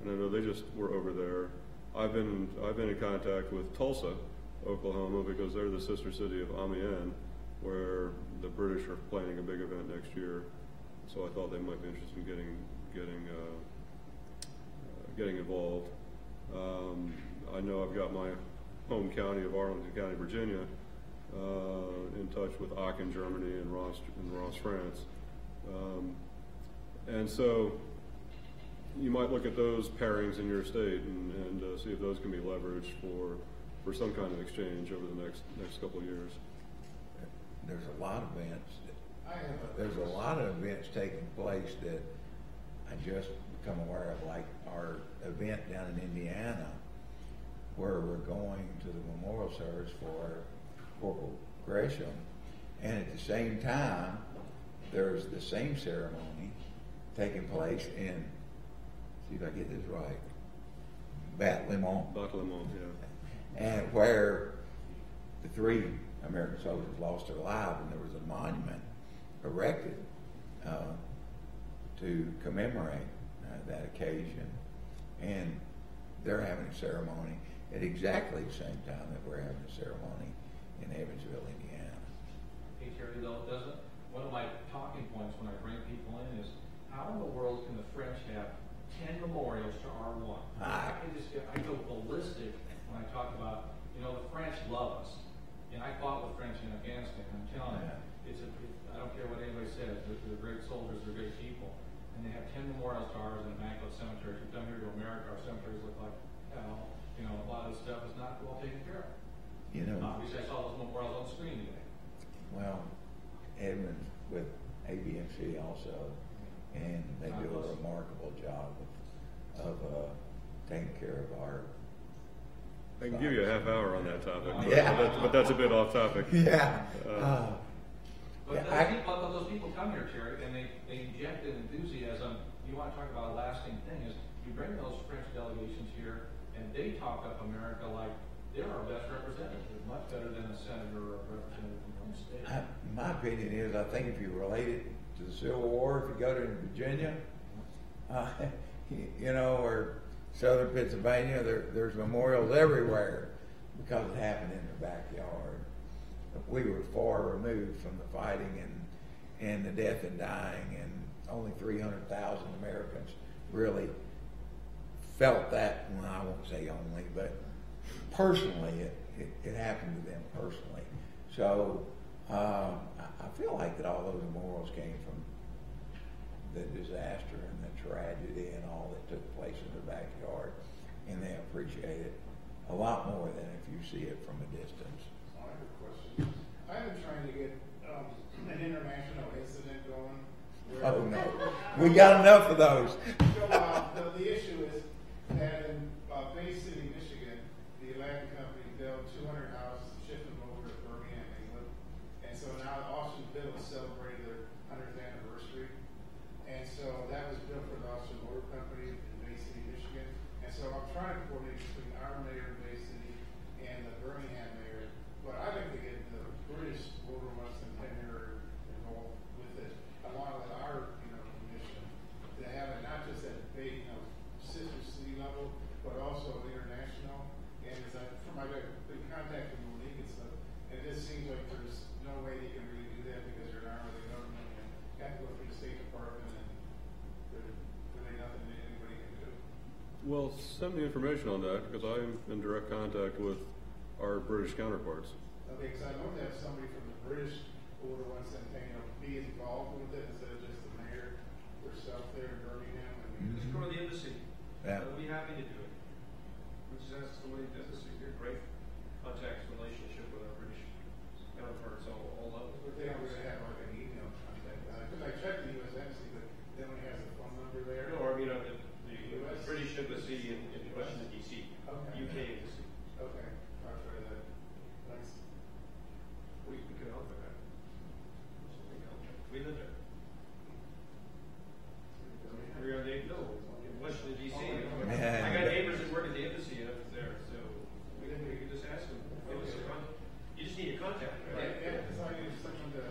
and I know they just were over there. I've been in contact with Tulsa, Oklahoma, because they're the sister city of Amiens, where the British are planning a big event next year. So I thought they might be interested in getting involved. I know I've got my home county of Arlington County, Virginia, in touch with Aachen, Germany, and Ross, France. And so you might look at those pairings in your state and see if those can be leveraged for some kind of exchange over the next couple of years. There's a lot of events. There's a lot of events taking place that I just become aware of, like our event down in Indiana, where we're going to the memorial service for Corporal Gresham, and at the same time, there's the same ceremony taking place in, see if I get this right, Bat-Limon. Bat-Limon, yeah. And where the 3 American soldiers lost their lives, and there was a monument erected to commemorate that occasion, and they're having a ceremony at exactly the same time that we're having a ceremony in Evansville, Indiana. Hey Terry, though, one of my talking points when I bring people in is, how in the world can the French have 10 memorials to R1? I go ballistic when I talk about, the French love us. And I fought with French in Afghanistan. I'm telling you, I don't care what anybody says. They're great soldiers. They're great people. And they have 10 memorials to ours in immaculate cemeteries. We've come here to America. Our cemeteries look like hell. A lot of this stuff is not well taken care of. Obviously, I saw those memorials on the screen today. Well, Edmonds with ABMC also, and they do a remarkable job of taking care of our. I can give you a half hour on that topic, but that's a bit off topic. Yeah. But those people come here, Terry, and they inject an enthusiasm. You want to talk about a lasting thing, is you bring those French delegations here, and they talk up America like they're our best representative, much better than a senator or a representative from the state. My opinion is, I think if you relate it to the Civil War, if you go to Virginia, or Southern Pennsylvania, there's memorials everywhere because it happened in their backyard. We were far removed from the fighting and the death and dying, and only 300,000 Americans really felt that. Well, I won't say only, but personally, it happened to them personally. So I feel like that all those memorials came from the disaster and the tragedy and all that took place in their backyard, and they appreciate it a lot more than if you see it from a distance. I have a question. I've been trying to get an international incident going. Oh no, we got enough of those. So the issue is that in Bay City, Michigan, the Atlantic Company built 200 houses, shipped them over to Birmingham, England, and so now Austinville is celebrating their 100th anniversary. And so that was built for the Austin Motor Company in Bay City, Michigan. And so I'm trying to coordinate between our mayor in Bay City and the Birmingham mayor. But I'd like to get the British World War I Centennial involved with it, along with our, commission, to have it not just at big, sister city level, but also international. And as I been contacting Monique and stuff, and it just seems like there's no way you can really do that because you're an arm of the government and you have to go through the State Department. Well, send me information on that, because I'm in direct contact with our British counterparts. Okay, because I'd love to have somebody from the British Order One Centennial be involved with it instead of just the mayor herself there in Birmingham. Just go to the embassy. Yeah. They'll be happy to do it. We just ask somebody at the embassy. They're great contacts, relationship with our British counterparts all levels. But they don't really have like an email contact. Because I checked the U.S. embassy, but they only has a phone number there. No, the British embassy in Washington, D.C., okay. UK embassy. Okay, I'll try that. Thanks. We can help with that. We live there. We're on in Washington, D.C. I got neighbors that work at the embassy up there, so we can just ask them. You just need a contact, right? Yeah, because I need someone to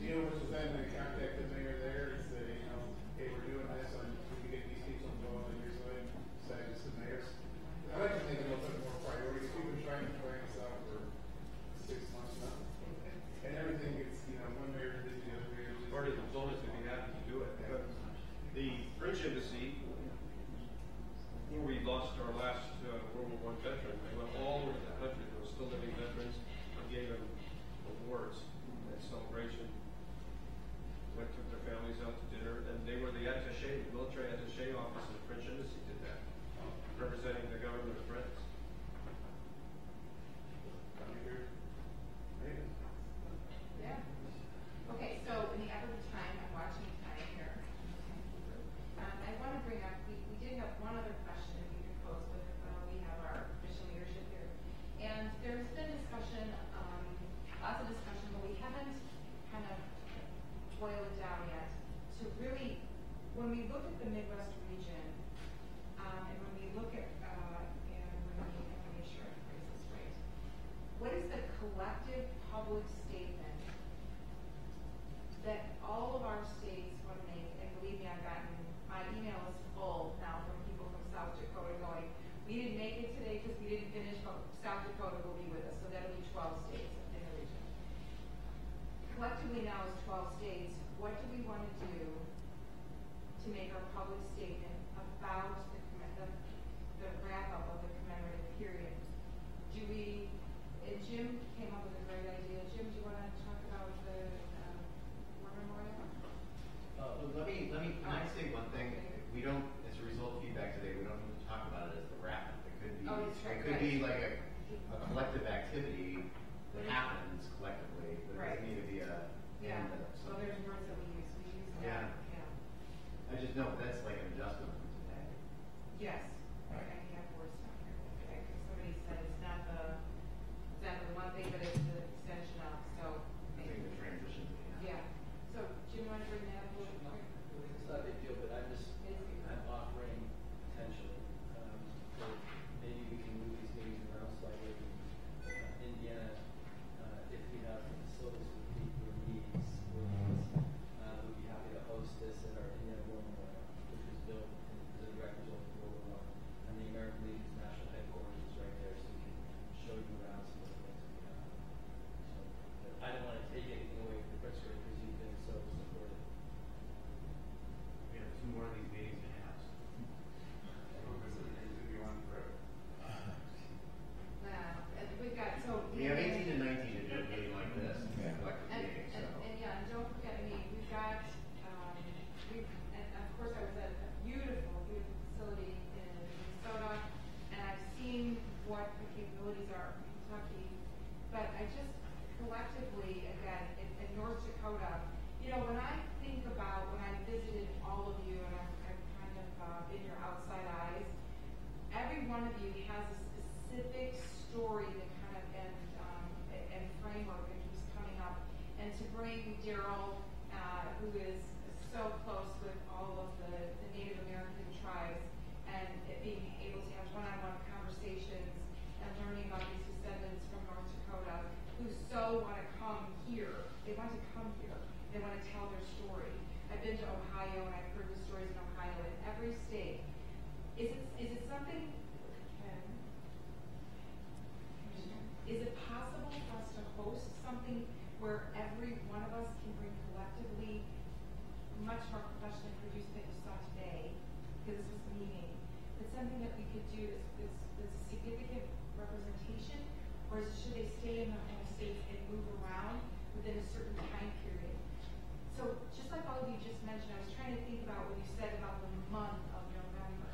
deal with them and contact the mayor there and say, hey, we're doing this, and we can get these people involved in your side, say it's the mayor's. I'd like to make it a little bit more priority. We've been trying to plan this out for 6 months now. And everything gets, one mayor busy, the other mayor busy. Part of the zone is to be happy to do it. But the French embassy, where we lost our last World War I veteran, they went all over the country. There were still living veterans. We gave them awards and celebration. Took their families out to dinner, and they were the attaché, the military attaché office of the French embassy did that, representing the government of France. Yeah. Okay, so in the other time, I'm watching time here. I want to bring up, we did have one other question that we could pose with, we have our mission leadership here. And there's been discussion, lots of discussion, but we haven't kind of boil it down yet to really, when we look at the Midwest region, and when we look at, and when we, I want to make sure I phrase this right, what is the collective public statement that all of our states want to make? And believe me, I've gotten to make our public statement about the wrap-up of the commemorative period. Do we, and Jim came up with a great idea. Jim, do you want to talk about the war memorial? Can I say one thing? We don't, as a result of feedback today, we don't need to talk about it as the wrap-up. It could be, it could be like a collective activity that happens collectively, but it doesn't need to be a end of So something. there's words that we use. We use that. I just know that's like an adjustment from today. Yes. Right. I have words down here. Okay, 'cause somebody said it's not the one thing, but it's the extension of. So I think the transition. yeah. So Jim, you want to bring that up a little quick? It's not a big deal, but I'm offering potentially, that maybe we can move these meetings around slightly. Indiana, if we have facilities with people or needs, we'd be happy to host this at our Indiana War Memorial, which was built as a record of World War I. And the American Legion's national headquarters is right there, so we can show you around some of the things that we have. So, but I don't want to take anything away from Pritzker because you've been so supportive. We have 2 more of these meetings to have. And we've got We have 18 and 19 to do a meeting like this. Yeah. Collective meeting, so. And yeah, and don't forget, I mean, we've got, and of course I was at a beautiful, beautiful facility in Minnesota, and I've seen what the capabilities are in Kentucky, but I just collectively, again, in North Dakota, you know, when I think about, when I visited all of you, and I'm kind of in your outside eyes, every one of you has a specific story that kind of, and framework that keeps coming up. And to bring Daryl, who is so close with all of the Native American tribes, and being able to have one-on-one conversations and learning about these descendants from North Dakota who so want to come here. They want to come here. They want to tell their story. I've been to Ohio and I've heard the stories in Ohio in every state. Is it something? Is it possible for us to host something where every one of us can bring collectively much more professionally produced than you saw today, because this was the meeting, but something that we could do that's significant representation, or should they stay in their home states and move around within a certain time period? So just like all of you just mentioned, I was trying to think about what you said about the month of November.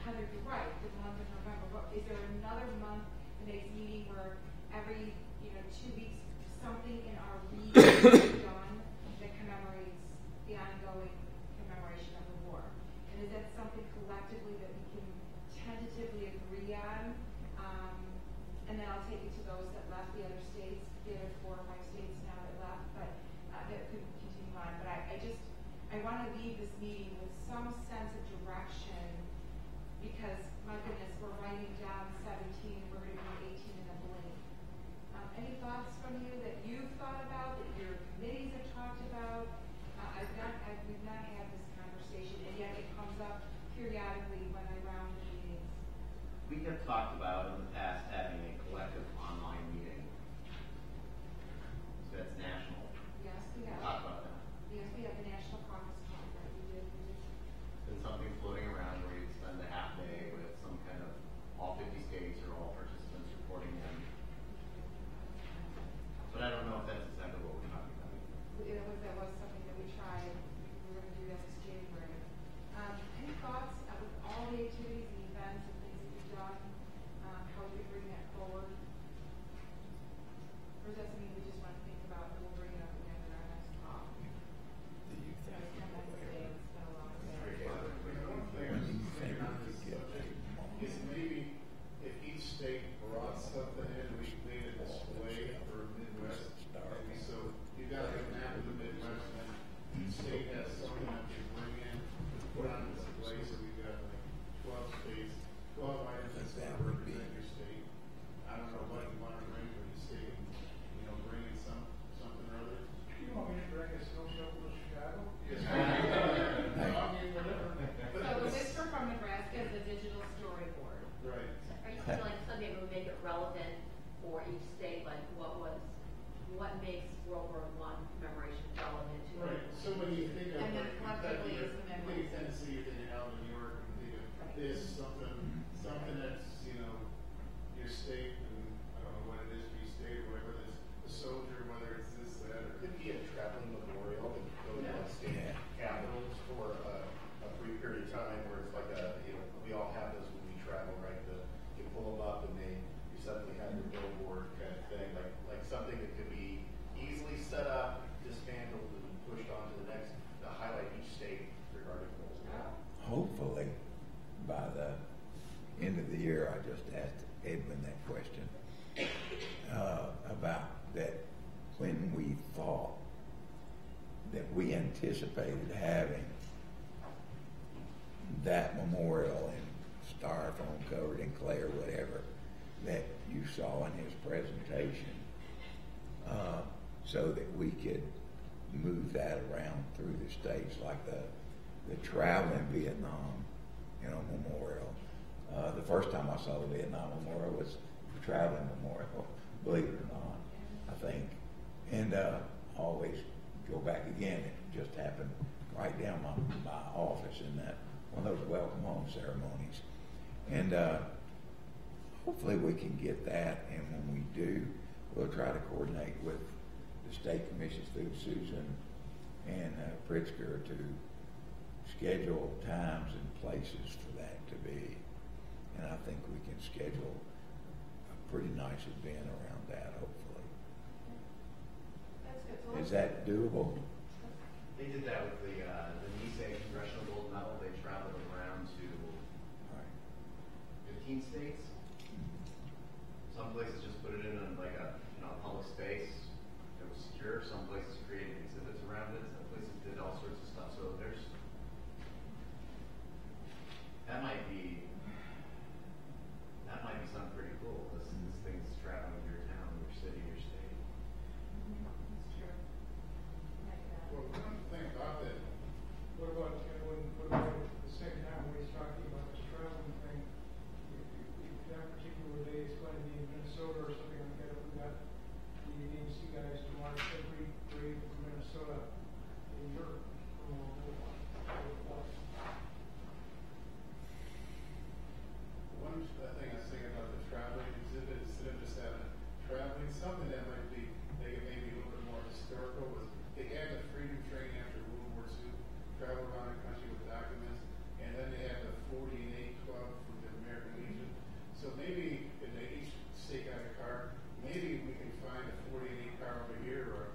Heather, you're right, the month of November. Is there another month, the next meeting, where every 2 weeks something in our region is done that commemorates the ongoing commemoration of the war? And is that something collectively that we can tentatively agree on? And then I'll take it to those that left the other states, the other 4 or 5 states now that left, but that could continue on. But I want to leave this meeting with some sense of direction, because my goodness, we're writing down 17, we're going to be 18 in a blink. Any thoughts from you that you've thought about, that your committees have talked about? We've not had this conversation, and yet it comes up periodically when I round the meetings. We have talked about in the past having a collective online meeting. that we anticipated having that memorial in styrofoam covered in clay or whatever that you saw in his presentation, so that we could move that around through the states, like the traveling Vietnam, memorial. The first time I saw the Vietnam memorial was the traveling memorial, believe it or not, I think. And always go back again. It just happened right down my office in that one of those welcome home ceremonies. And hopefully we can get that, and when we do, we'll try to coordinate with the state commissions through Susan and Pritzker to schedule times and places for that to be. And I think we can schedule a pretty nice event around that, hopefully. That's good. Is that doable? They did that with the Nisei Congressional Gold Medal. They traveled around to 15 states. Some places just put it in like a public space. It was secure. Some places created exhibits around it. Some places did all sorts of stuff. So that might be something pretty cool. This thing's traveling to your town, your city, your state. That's true. Well, one thing about that, what about at the same time when he's talking about this traveling thing, if that particular day is going to be in Minnesota or something like that, we got the EMC guys to march every parade from Minnesota in Europe. One thing I was thinking about the traveling exhibit, instead of just having traveling, something that might be, they could maybe a little bit more historical, was they had the freedom train after World War II, travel around the country with documents, and then they had the 40 and 8 Club from the American Legion. So maybe if they each stake out a car, maybe we can find a 40 and 8 car over here, or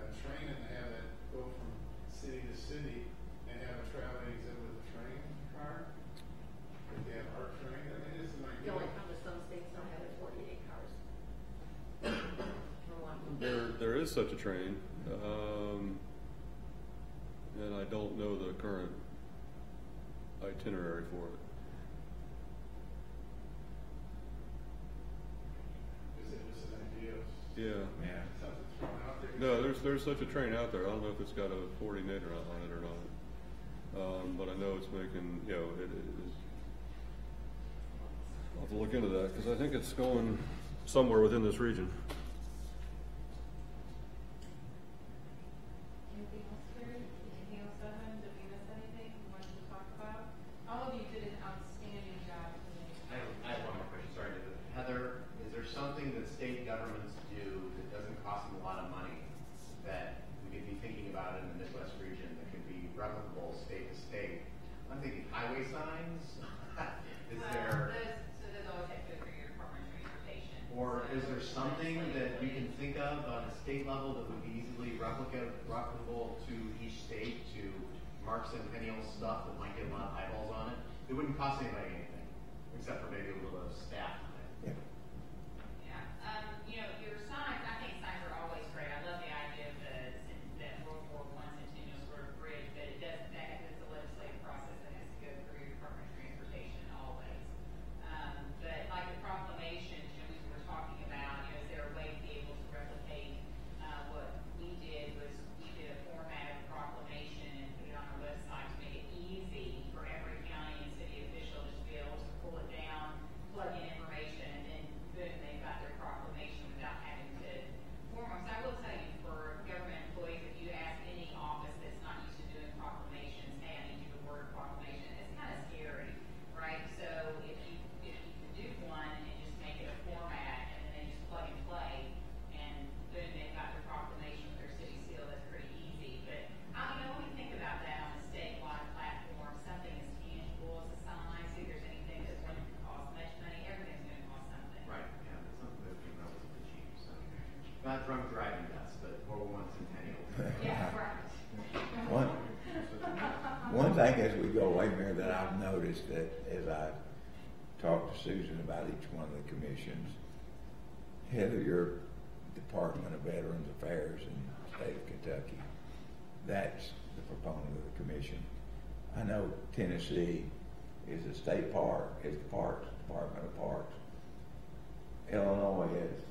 a train, and have that go from city to city, and have a traveling exhibit with a train car. If they have art train, I mean, it's an idea. The only problem is some states don't have their 48 cars. For one. There is such a train, and I don't know the current itinerary for it. Is it just an idea of Yeah. something thrown out there? No, there's such a train out there. I don't know if it's got a 40 nator on it or not. But I know it's making, it is. I'll have to look into that, because I think it's going somewhere within this region. Anything else, Terry? Anything else, Evan? Did we miss anything you wanted to talk about? All of you did an outstanding job today. I have one more question. Sorry, Heather. Is there something that state governments do that doesn't cost them a lot of money that we could be thinking about in the Midwest region that could be replicable state to state? I'm thinking highway signs. Is there? Those always have to go through your Department of Transportation. Or is there something that you can think of on a state level that would be easily replicable to each state to mark Centennial stuff that might get a lot of eyeballs on it? It wouldn't cost anybody anything, except for maybe a little bit of staff on it. Yeah. Your signs, I think signs are always great. I love the idea of that World War I Centennial sort of bridge, but it's a legislative process that has to go through your Department of Transportation always. But like the proclamations, we were talking about, is there a way to be able to replicate what we did was we did a format of proclamation and put it on our website to make it easy for every county and city official to be able to pull it down, plug in information, and then boom, they've got their proclamation without having to form them. So I will tell you, for government employees, if you ask any office that's not used to doing proclamations, hey, I need you to word a proclamation, it's kind of scary, right? So if you can do one and just make it a format, and then they just plug and play, and boom, they've got their proclamation with their city seal, that's pretty easy. But when we think about that on a statewide platform, something as tangible as a sign, see if there's anything that's going to cost much money, everything's going to cost something. Right, yeah, that's something that came out with the cheap, so. Not drunk driving deaths, but World War I Centennial. Yeah, right. One thing as we go away, Mayor, that I've noticed that as I talk to Susan about each one of the commissions, Heather, your Department of Veterans Affairs in the state of Kentucky, that's the proponent of the commission. I know Tennessee is a state park, is the Parks, Department of Parks. Illinois is,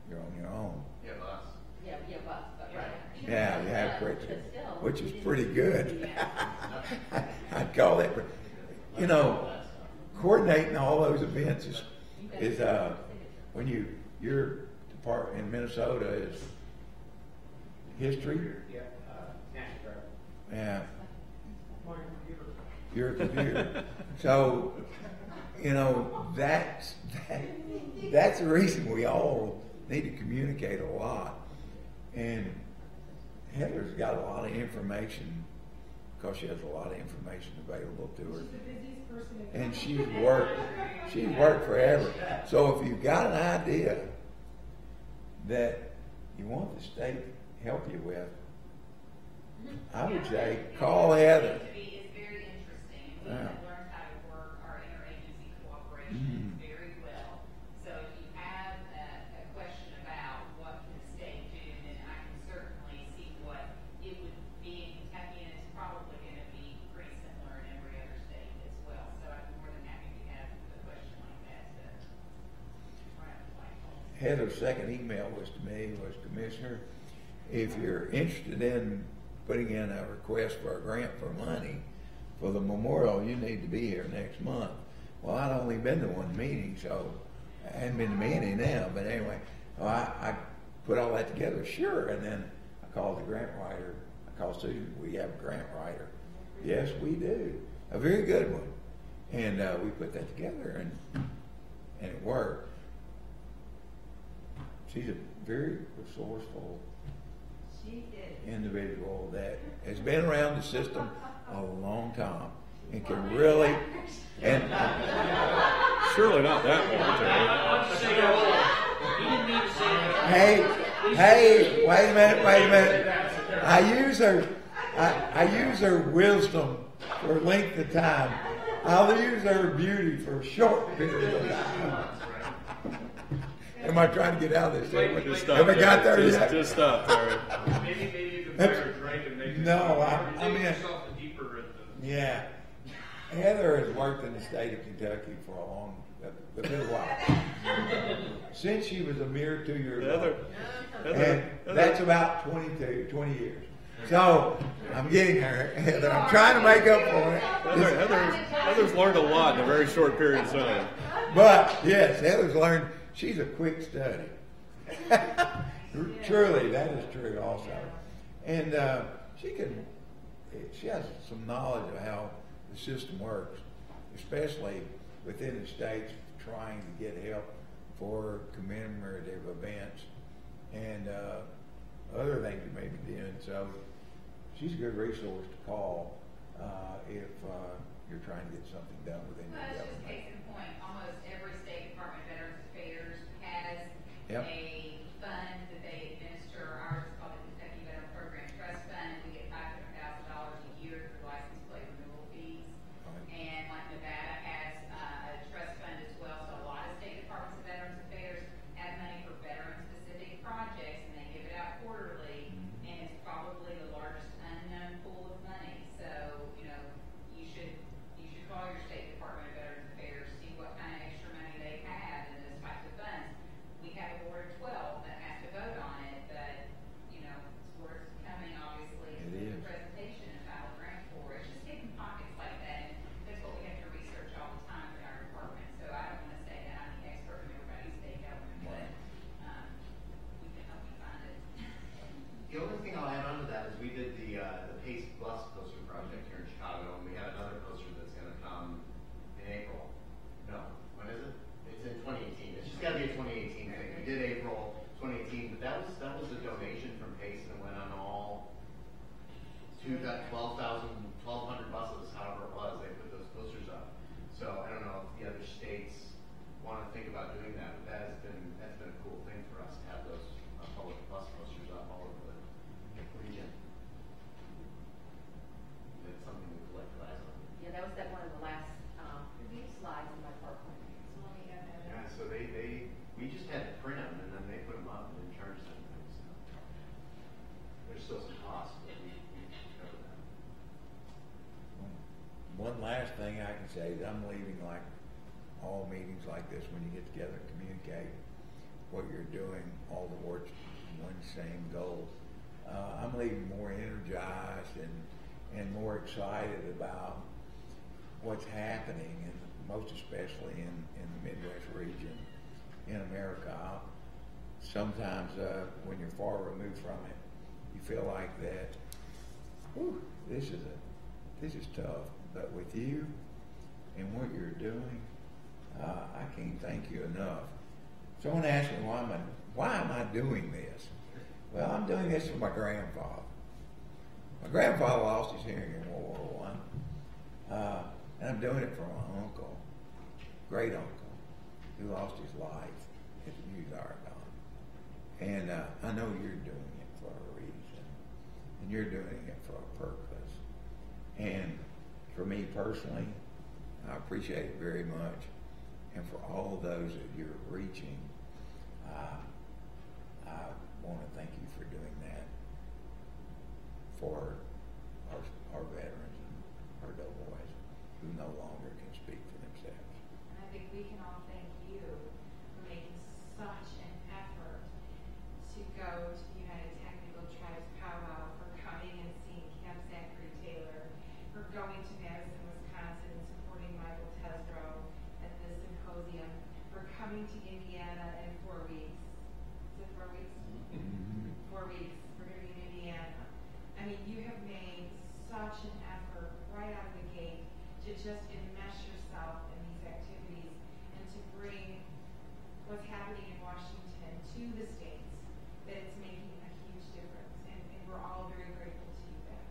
you're on your own. Yeah, bus. Yeah, bus, but right. Yeah, you have But Pritzker, still, which is we pretty didn't- good. Yeah. I'd call that, you know, coordinating all those events is when your department in Minnesota is history. Yeah, national guard. Yeah. Your computer. So, you know, that's the reason we all need to communicate a lot. And Heather's got a lot of information because she has a lot of information available to her. And she's worked forever. So if you've got an idea that you want the state to help you with, I would say call Heather. It's very interesting. We Yeah. have learned how to work our interagency cooperation very well. So if you have a question about what can the state do, then I can certainly see what it would be in Kentucky, and it's probably going to be pretty similar in every other state as well. So I'd be more than happy to have a question like that to run up the flagpole. Heather's second email was to me was, Commissioner, if you're interested in putting in a request for a grant for money for the memorial, you need to be here next month. Well, I'd only been to one meeting, so I hadn't been to many now. But anyway, well, I put all that together, sure. And then I called the grant writer. I called Susan. We have a grant writer. Yes, we do. A very good one. And we put that together, and it worked. She's a very resourceful individual that has been around the system a long time and can really, and Surely not that long, hey, wait a minute. I use her wisdom for length of time. I'll use her beauty for a short period of time. Am I trying to get out of this? Just stop. Have I got there Just, yet? just stop, Terry. Maybe you can buy her a drink and make No, I mean, yourself a deeper rhythm. yeah. Heather has worked in the state of Kentucky for a good while. Since she was a mere 2 years old. And that's about 20 years. So, I'm getting her, Heather. I'm trying to make up for it. Heather's learned a lot in a very short period of time. But, yes, Heather's learned she's a quick study. Truly, that is true also. And she has some knowledge of how the system works, especially within the states trying to get help for commemorative events and other things you may be doing. So she's a good resource to call if you're trying to get something done within your Well, it's just government. case in point, almost every State Department of Veterans Affairs has Yep. a fund that they administer. Ours is called the Kentucky Veteran Program Trust Fund, and we get $500,000 a year through license plate renewal fees. Right. And like Nevada has a trust fund as well, so a lot of State Departments of Veterans Affairs have money for veteran-specific projects, and they give it out quarterly, and it's probably the largest unknown pool of money. So, you know, you should call your State Department of Veterans Affairs, see what kind of extra money they have in those types of funds. We have a board of 12 that has to vote on it, but, you know, it's where it's coming, obviously, It to the is. presentation and file a grant for. It's just hidden pockets like that, and that's what we have to research all the time in our department. So I don't want to say that I'm the expert in everybody's state government, but we can help you find it. The only thing I'll add on to that is we did the Pace Bus poster project here in Chicago, and we have another poster that's going to come in April. No, when is it? It's in 2018. It's just got to be a 2018 thing. We did April 2018, but that was a donation from Pace and went on all 12,000, 1,200 buses, however it was. They put those posters up. So I don't know if the other states want to think about doing that, but that's been a cool thing for us to have those public bus posters up all over the region. It's something we collectivize on. Yeah, that was one of the last slides in my PowerPoint. Yeah, so we just had to print them and then they put them up and then charge them. So there's last thing I can say is I'm leaving like all meetings like this when you get together and communicate what you're doing, all towards one same goal. I'm leaving more energized and more excited about what's happening, and most especially in the Midwest region in America. Sometimes when you're far removed from it, you feel like that, whew, this is tough. But with you and what you're doing, I can't thank you enough. Someone asked me, why am I doing this? Well, I'm doing this for my grandfather. My grandfather lost his hearing in World War I. And I'm doing it for my uncle, great uncle, who lost his life as a youth Aragon. And I know you're doing it for a reason. And you're doing it for a purpose. And for me personally, I appreciate it very much. And for all those that you're reaching, I want to thank you for doing that for our veterans and our doughboys who no longer can speak for themselves. And I think we can all thank you for making such an effort to go to the United Technical Tribes powwow, for coming and seeing Camp Zachary Taylor, for going to Madison, Wisconsin, and supporting Michael Tesdro at this symposium, for coming to Indiana in 4 weeks. Is it 4 weeks? Mm-hmm. 4 weeks. We're going to be in Indiana. I mean, you have made such an effort right out of the gate to just enmesh yourself in these activities and to bring what's happening in Washington to the states, that it's making a huge difference. And we're all very grateful to you, Beck.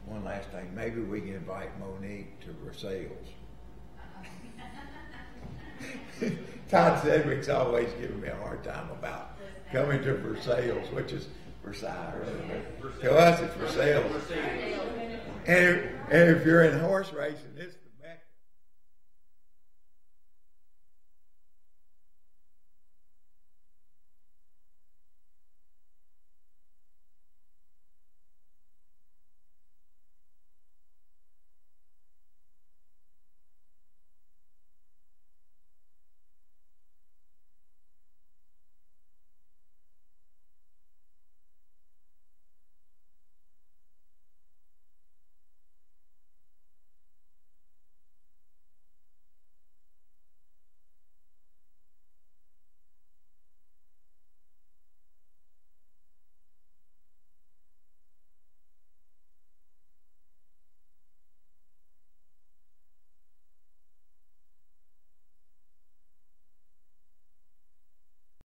One last thing, maybe we can invite Monique to Versailles. Todd Sedgwick's always giving me a hard time about coming to Versailles, which is Versailles, really. To us, it's Versailles. And if you're in horse racing, it's